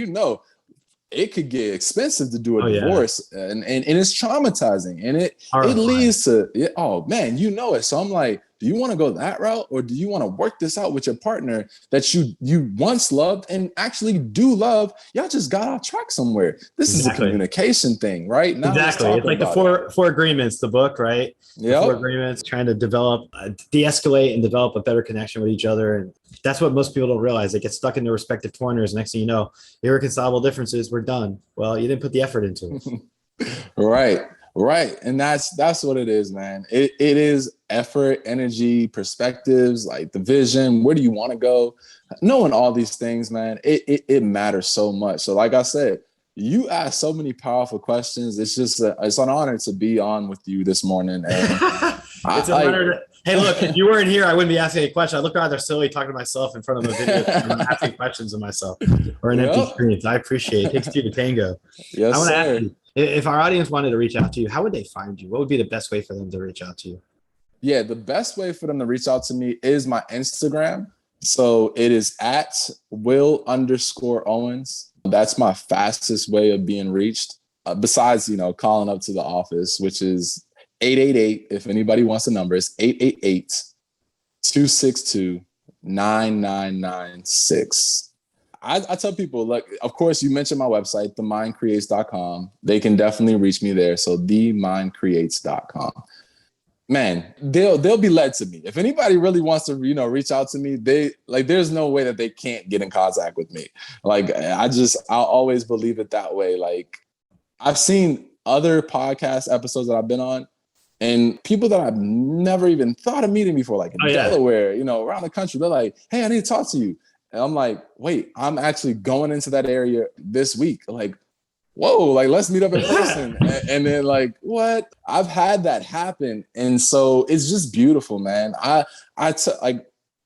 it could get expensive to do a divorce and it's traumatizing and it leads to, oh man, it. So I'm like, do you want to go that route or do you want to work this out with your partner that you once loved and actually do love? Y'all just got off track somewhere. This is a communication thing, right? Now exactly. It's like the four agreements, the book, right? Yeah. 4 agreements, trying to develop, de-escalate and develop a better connection with each other. And that's what most people don't realize. They get stuck in their respective corners. Next thing you know, irreconcilable differences, we're done. Well, you didn't put the effort into it. Right. And that's what it is, man. It is effort, energy, perspectives, like the vision. Where do you want to go? Knowing all these things, man, it matters so much. So like I said, you ask so many powerful questions. It's just it's an honor to be on with you this morning. And it's an honor. Hey, look, if you weren't here, I wouldn't be asking any questions. I look rather silly talking to myself in front of a video and asking questions of myself or an empty screen. I appreciate it. It takes two to tango. Yes, I want to sir. ask you, if our audience wanted to reach out to you, how would they find you? What would be the best way for them to reach out to you? Yeah, the best way for them to reach out to me is my Instagram. So it is at Will_Owens. That's my fastest way of being reached. Besides, calling up to the office, which is 888. If anybody wants a number, it's 888-262-9996. I tell people, like, of course, you mentioned my website, themindcreates.com. They can definitely reach me there. So themindcreates.com. Man, they'll be led to me. If anybody really wants to, reach out to me, there's no way that they can't get in contact with me. Like, I'll always believe it that way. Like, I've seen other podcast episodes that I've been on and people that I've never even thought of meeting before, like in Delaware, around the country, they're like, hey, I need to talk to you. And I'm like, wait, I'm actually going into that area this week. Like, whoa, like, let's meet up in person. And then like, what? I've had that happen. And so it's just beautiful, man.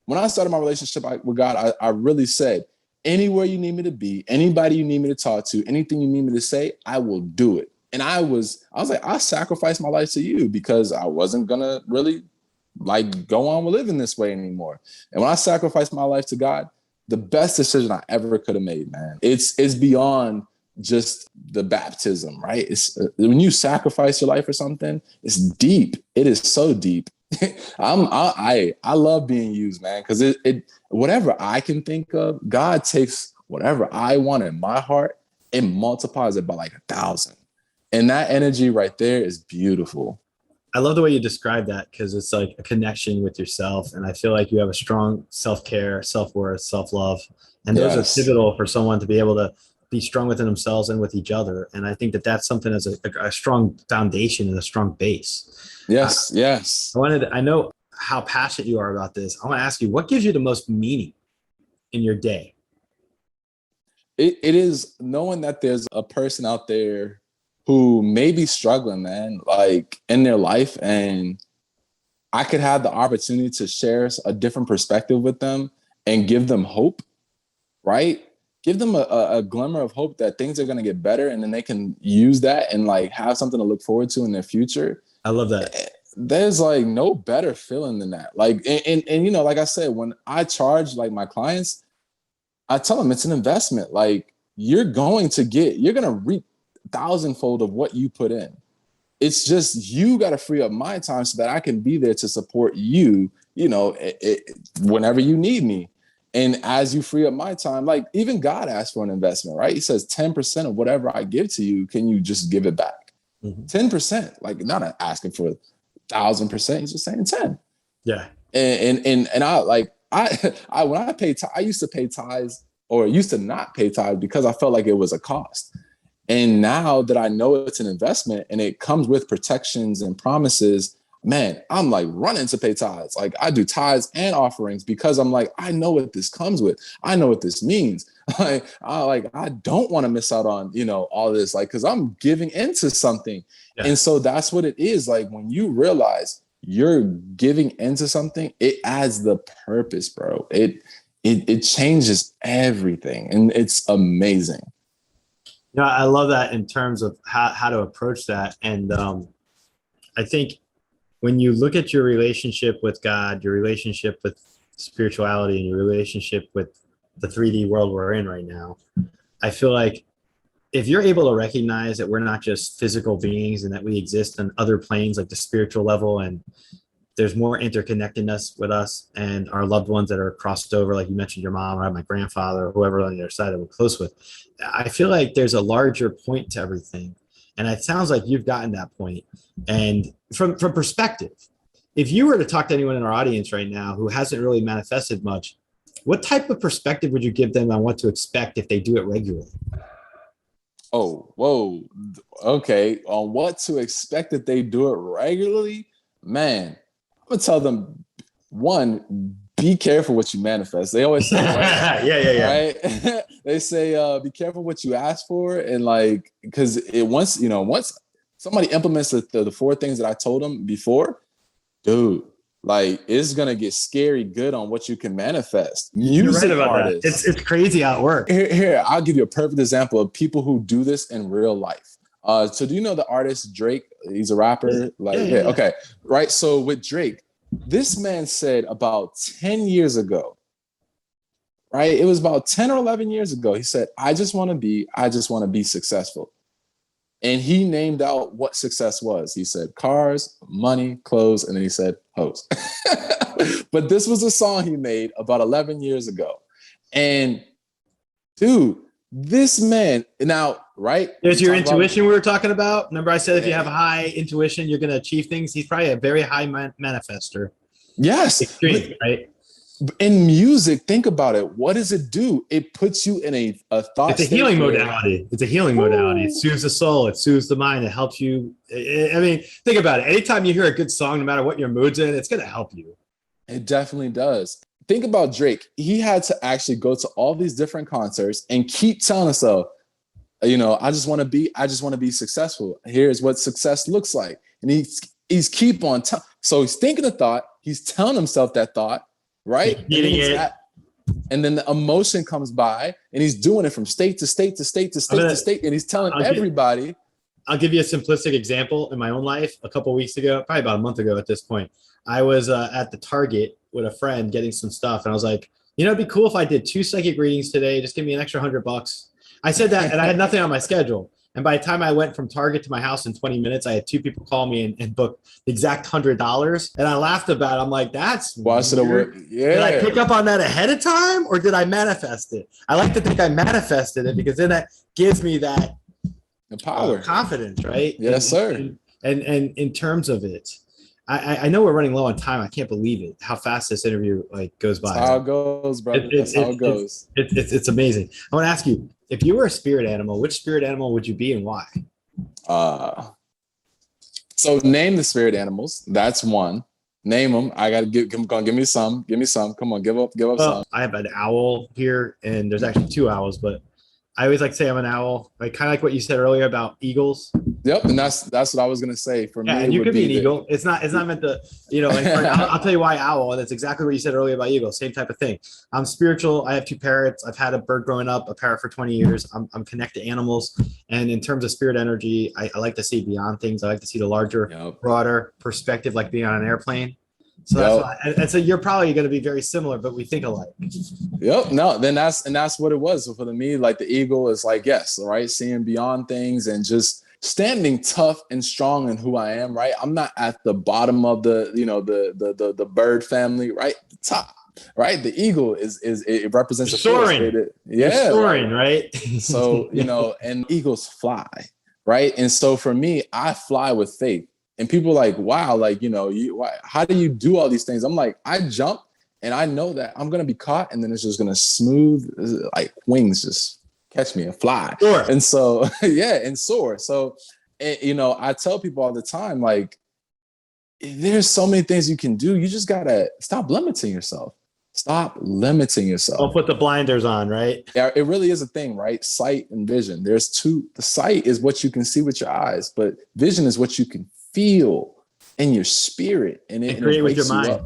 When I started my relationship with God, I really said, anywhere you need me to be, anybody you need me to talk to, anything you need me to say, I will do it. And I was like, I sacrificed my life to you because I wasn't gonna really like go on with living this way anymore. And when I sacrificed my life to God, the best decision I ever could have made, man. It's beyond just the baptism, right? It's when you sacrifice your life for something, it's deep. It is so deep. I love being used, man, because it whatever I can think of, God takes whatever I want in my heart and multiplies it by like 1,000. And that energy right there is beautiful. I love the way you describe that because it's like a connection with yourself. And I feel like you have a strong self-care, self-worth, self-love. And those are pivotal for someone to be able to be strong within themselves and with each other. And I think that that's something as a strong foundation and a strong base. Yes. I know how passionate you are about this. I want to ask you, what gives you the most meaning in your day? It is knowing that there's a person out there who may be struggling, man, like in their life. And I could have the opportunity to share a different perspective with them and give them hope, right? Give them a glimmer of hope that things are going to get better. And then they can use that and like have something to look forward to in their future. I love that. There's like no better feeling than that. Like, and you know, like I said, when I charge like my clients, I tell them it's an investment. Like you're going to reap thousandfold of what you put in. It's just you got to free up my time so that I can be there to support you, you know, whenever you need me. And as you free up my time, like even God asked for an investment, right? He says 10% of whatever I give to you, can you just give it back? 10%, like not asking for 1,000%. He's just saying 10. Yeah. And I like, when I pay, I used to pay tithes or used to not pay tithes because I felt like it was a cost. And now that I know it's an investment and it comes with protections and promises, man, I'm like running to pay tithes. Like I do tithes and offerings because I'm like, I know what this comes with. I know what this means. I don't want to miss out on, you know, all this, like, cause I'm giving into something. Yeah. And so that's what it is. Like when you realize you're giving into something, it adds the purpose, bro. It changes everything. And it's amazing. You know, I love that in terms of how to approach that. And I think when you look at your relationship with God, your relationship with spirituality, and your relationship with the 3D world we're in right now, I feel like if you're able to recognize that we're not just physical beings and that we exist on other planes, like the spiritual level, and there's more interconnectedness with us and our loved ones that are crossed over, like you mentioned, your mom or my grandfather or whoever on the other side that we're close with. I feel like there's a larger point to everything. And it sounds like you've gotten that point. And from perspective, if you were to talk to anyone in our audience right now who hasn't really manifested much, what type of perspective would you give them on what to expect if they do it regularly? Oh, whoa. Okay. On what to expect if they do it regularly? Man, I'm going to tell them, one, be careful what you manifest. They always say, right? Yeah. Right? They say, be careful what you ask for. And like, because once somebody implements the 4 things that I told them before, dude, like it's going to get scary good on what you can manifest. You're right about artists. It's crazy how it works. Here, I'll give you a perfect example of people who do this in real life. So do you know the artist Drake? He's a rapper. Yeah. Okay. Right. So with Drake, this man said about 10 years ago, right? It was about 10 or 11 years ago. He said, I just want to be successful. And he named out what success was. He said cars, money, clothes, and then he said hoes. But this was a song he made about 11 years ago. And dude, this man now, right? There's your intuition we were talking about. Remember I said if you have a high intuition, you're going to achieve things. He's probably a very high manifester. Yes. Extreme, right? In music, think about it. What does it do? It puts you in a thought. It's a healing modality. It's a healing modality. It soothes the soul. It soothes the mind. It helps you. I mean, think about it. Anytime you hear a good song, no matter what your mood's in, it's going to help you. It definitely does. Think about Drake. He had to actually go to all these different concerts and keep telling himself, you know, I just want to be successful. Here's what success looks like. And he's keep on. So he's thinking a thought. He's telling himself that thought. right? Eating it. And then the emotion comes by, and he's doing it from state to state to state to state to state, and he's telling everybody. I'll give you a simplistic example in my own life. A couple of weeks ago, probably about a month ago at this point, I was at the Target with a friend getting some stuff, and I was like, it'd be cool if I did 2 psychic readings today. Just give me an extra $100. I said that, and I had nothing on my schedule. And by the time I went from Target to my house in 20 minutes, I had 2 people call me and book the exact $100. And I laughed about it. I'm like, that's weird. Yeah. Did I pick up on that ahead of time, or did I manifest it? I like to think I manifested it, because then that gives me that power, confidence, right? Yes, sir. And in terms of it, I know we're running low on time. I can't believe it, how fast this interview goes by. That's how it goes, brother. That's how it goes. It's amazing. I want to ask you, if you were a spirit animal, which spirit animal would you be and why? So name the spirit animals. That's one. Name them. I gotta give me some. Give me some. Come on, give up some. I have an owl here, and there's actually 2 owls, but I always like to say I'm an owl, like kind of like what you said earlier about eagles. Yep, and that's what I was gonna say. For me, and you could be an eagle. It's not meant to, I'll tell you why owl, and that's exactly what you said earlier about eagle. Same type of thing. I'm spiritual. I have 2 parrots. I've had a bird growing up, a parrot for 20 years. I'm connected to animals, and in terms of spirit energy, I like to see beyond things. I like to see the larger, broader perspective, like being on an airplane. So that's why, and so you're probably going to be very similar, but we think alike. Yep. No, then that's what it was. So for me, like the eagle is like, yes, right. Seeing beyond things and just standing tough and strong in who I am. Right. I'm not at the bottom of the bird family, right? The top, right. The eagle it represents soaring. Yeah. Soaring, right? So, and eagles fly. Right. And so for me, I fly with faith. And people are like, wow, like, how do you do all these things? I'm like, I jump and I know that I'm going to be caught, and then it's just going to smooth, like wings just catch me and fly. Sure. And so, and soar. So, I tell people all the time, like, there's so many things you can do. You just got to stop limiting yourself. Stop limiting yourself. Don't put the blinders on, right? Yeah, it really is a thing, right? Sight and vision. There's two. The sight is what you can see with your eyes, but vision is what you can feel in your spirit, and it create with your mind.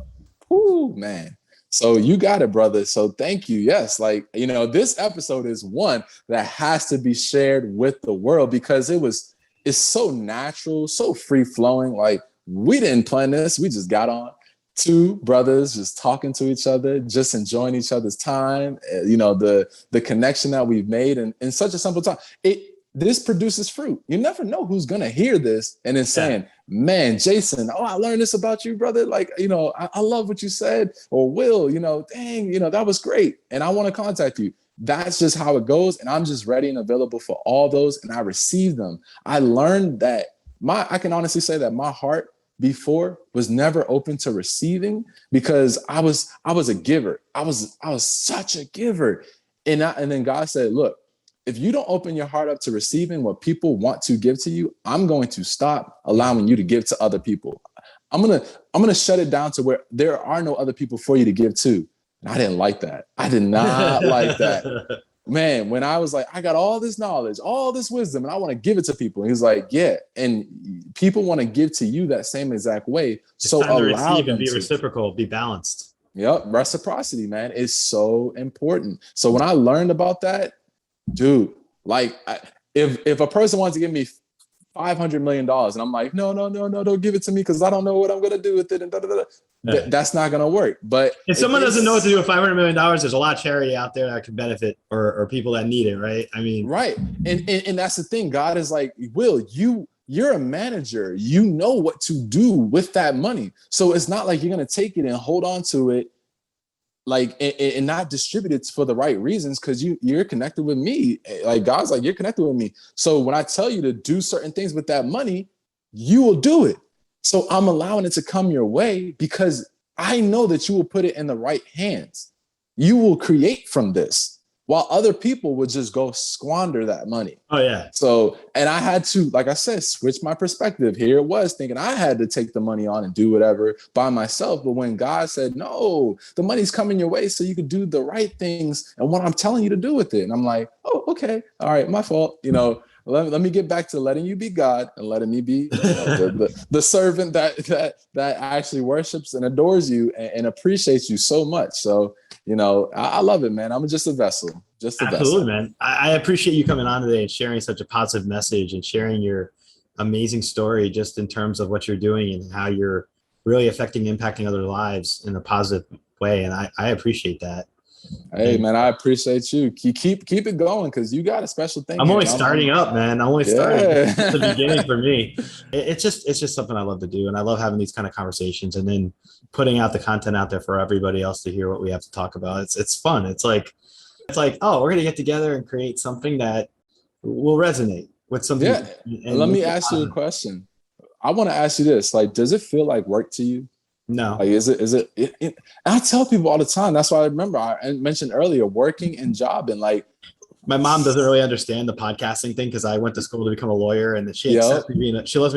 Ooh, man. So you got it, brother. So thank you. Yes. Like, this episode is one that has to be shared with the world, because it's so natural, so free flowing. Like, we didn't plan this. We just got on. 2 brothers just talking to each other, just enjoying each other's time. The connection that we've made in such a simple time. This produces fruit. You never know who's going to hear this and is saying, man, Jason, I learned this about you, brother. Like, I love what you said. Or Will, dang, that was great. And I want to contact you. That's just how it goes. And I'm just ready and available for all those. And I receive them. I learned that I can honestly say that my heart before was never open to receiving, because I was a giver. I was such a giver. And then God said, look, if you don't open your heart up to receiving what people want to give to you, I'm going to stop allowing you to give to other people. I'm gonna shut it down to where there are no other people for you to give to. And I didn't like that. I did not like that. Man, when I was like, I got all this knowledge, all this wisdom, and I want to give it to people. And he's like, yeah. And people want to give to you that same exact way. It's so time to allow receive them and be to. reciprocal, be balanced. Yep. Reciprocity, man, is so important. So when I learned about that, dude, like, if a person wants to give me $500 million and I'm like, no, don't give it to me, because I don't know what I'm going to do with it. And that's not going to work. But if someone doesn't know what to do with $500 million, there's a lot of charity out there that can benefit, or people that need it. Right. I mean, right. And that's the thing. God is like, Will, you're a manager. You know what to do with that money. So it's not like you're going to take it and hold on to it, like, and not distribute it for the right reasons, because you're connected with me. Like, God's like, you're connected with me. So when I tell you to do certain things with that money, you will do it. So I'm allowing it to come your way, because I know that you will put it in the right hands. You will create from this, while other people would just go squander that money. Oh, yeah. So, and I had to, like I said, switch my perspective. Here it was thinking I had to take the money on and do whatever by myself. But when God said, no, the money's coming your way so you could do the right things and what I'm telling you to do with it. And I'm like, oh, okay. All right. My fault. let me get back to letting you be God and letting me be the servant that actually worships and adores you and appreciates you so much. So, I love it, man. I'm just a vessel, Absolutely, man. I appreciate you coming on today and sharing such a positive message and sharing your amazing story just in terms of what you're doing and how you're really affecting, impacting other lives in a positive way. And I appreciate that. Hey, man, I appreciate you. Keep it going because you got a special thing. I'm only starting up, man. I'm only starting. It's the beginning for me. It's just something I love to do. And I love having these kind of conversations and then putting out the content out there for everybody else to hear what we have to talk about. It's fun. It's like, oh, we're going to get together and create something that will resonate with some people. Yeah. And let me ask you a question. I want to ask you this. Like, does it feel like work to you? No. Like, is it I tell people all the time. That's why I mentioned earlier, working and jobbing. Like, my mom doesn't really understand the podcasting thing because I went to school to become a lawyer, and she loves me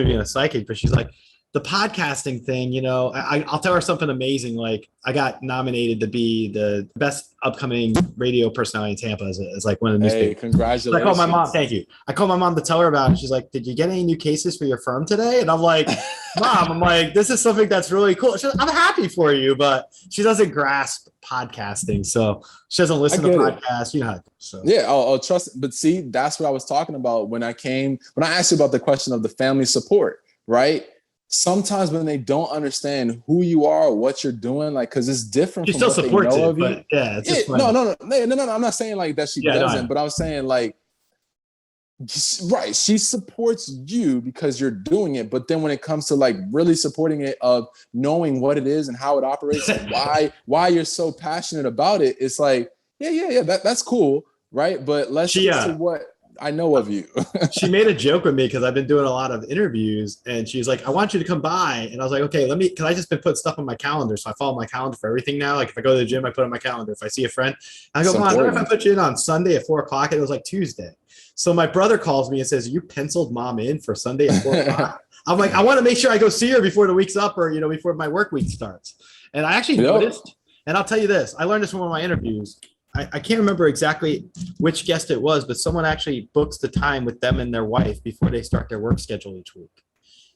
being a psychic, but she's like, the podcasting thing, I'll tell her something amazing. Like, I got nominated to be the best upcoming radio personality in Tampa as like one of the newspapers. Hey, congratulations. I called my mom. Thank you. I called my mom to tell her about it. She's like, did you get any new cases for your firm today? And I'm like, Mom, this is something that's really cool. She's like, I'm happy for you, but she doesn't grasp podcasting. So she doesn't listen to podcasts, So. Yeah. I'll trust. But see, that's what I was talking about when I asked you about the question of the family support, right? Sometimes when they don't understand who you are or what you're doing, like, because it's different. She still supports it, but yeah, it's just no. I'm not saying like that she doesn't, but I was saying like, right, she supports you because you're doing it, but then when it comes to like really supporting it, of knowing what it is and how it operates, and why you're so passionate about it, it's like, yeah, that's cool, right? But let's get to what I know of you. She made a joke with me because I've been doing a lot of interviews, and she's like, I want you to come by. And I was like, okay, because I just been putting stuff on my calendar. So I follow my calendar for everything now. Like if I go to the gym, I put it on my calendar. If I see a friend, I go, Mom, what if I put you in on Sunday at 4:00? And it was like Tuesday. So my brother calls me and says, you penciled Mom in for Sunday at 4:00? I'm like, I want to make sure I go see her before the week's up, or, before my work week starts. And I actually noticed, and I'll tell you this, I learned this from one of my interviews. I can't remember exactly which guest it was, but someone actually books the time with them and their wife before they start their work schedule each week.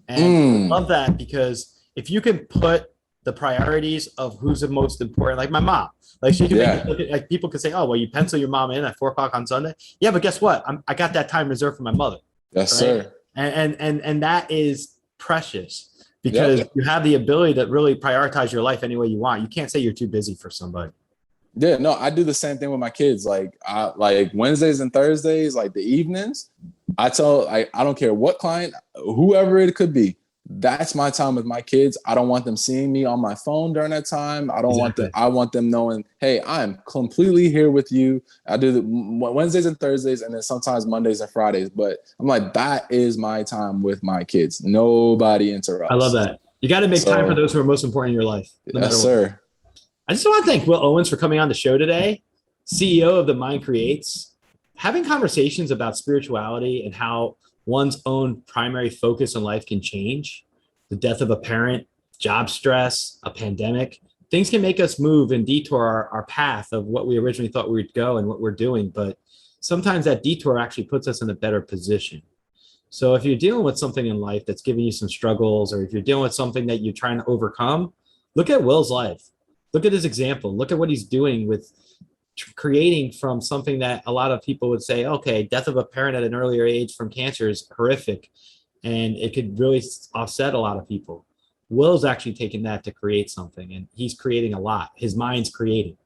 And I love that, because if you can put the priorities of who's the most important, like my mom, like she can make it look at, like people can say, oh, well, you pencil your mom in at 4:00 on Sunday. Yeah, but guess what? I got that time reserved for my mother. Yes, sir. And that is precious, because you have the ability to really prioritize your life any way you want. You can't say you're too busy for somebody. Yeah, no, I do the same thing with my kids. Like Wednesdays and Thursdays, like the evenings, I don't care what client, whoever it could be, that's my time with my kids. I don't want them seeing me on my phone during that time. I want them knowing, hey, I'm completely here with you. I do the Wednesdays and Thursdays, and then sometimes Mondays and Fridays. But I'm like, that is my time with my kids. Nobody interrupts. I love that. You got to make time for those who are most important in your life. Yes, sir. I just want to thank Will Owens for coming on the show today, CEO of The Mind Creates, having conversations about spirituality and how one's own primary focus in life can change. The death of a parent, job stress, a pandemic, things can make us move and detour our path of what we originally thought we'd go and what we're doing. But sometimes that detour actually puts us in a better position. So if you're dealing with something in life that's giving you some struggles, or if you're dealing with something that you're trying to overcome, look at Will's life. Look at his example. Look at what he's doing with creating from something that a lot of people would say, okay, death of a parent at an earlier age from cancer is horrific, and it could really offset a lot of people. Will's actually taken that to create something, and he's creating a lot. His mind's creating,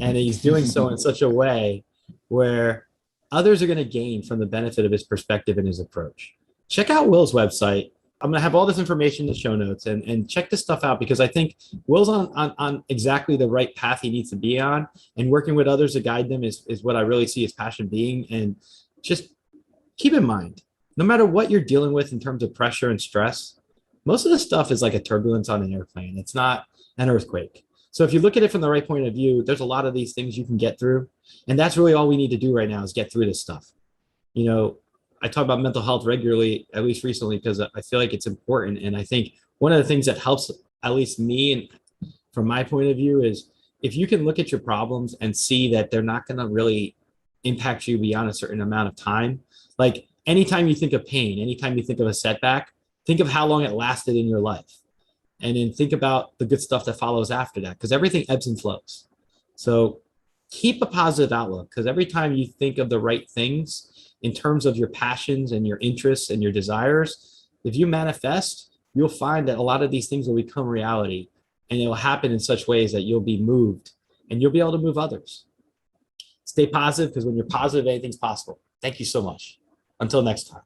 and he's doing so in such a way where others are going to gain from the benefit of his perspective and his approach. Check out Will's website. I'm going to have all this information in the show notes, and check this stuff out, because I think Will's on exactly the right path he needs to be on, and working with others to guide them is what I really see his passion being. And just keep in mind, no matter what you're dealing with in terms of pressure and stress, most of the stuff is like a turbulence on an airplane. It's not an earthquake. So if you look at it from the right point of view, there's a lot of these things you can get through. And that's really all we need to do right now, is get through this stuff. I talk about mental health regularly, at least recently, because I feel like it's important. And I think one of the things that helps, at least me, and from my point of view, is if you can look at your problems and see that they're not going to really impact you beyond a certain amount of time. Like, anytime you think of pain, anytime you think of a setback, think of how long it lasted in your life. And then think about the good stuff that follows after that, because everything ebbs and flows. So keep a positive outlook, because every time you think of the right things in terms of your passions and your interests and your desires, if you manifest, you'll find that a lot of these things will become reality, and it will happen in such ways that you'll be moved and you'll be able to move others. Stay positive, because when you're positive, anything's possible. Thank you so much. Until next time.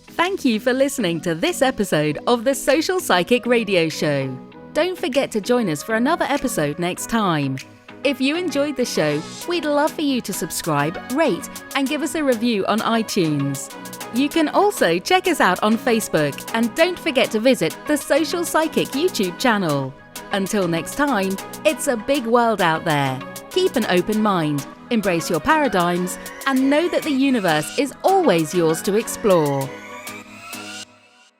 Thank you for listening to this episode of the Social Psychic Radio Show. Don't forget to join us for another episode next time. If you enjoyed the show, we'd love for you to subscribe, rate, and give us a review on iTunes. You can also check us out on Facebook, and don't forget to visit the Social Psychic YouTube channel. Until next time, it's a big world out there. Keep an open mind, embrace your paradigms, and know that the universe is always yours to explore.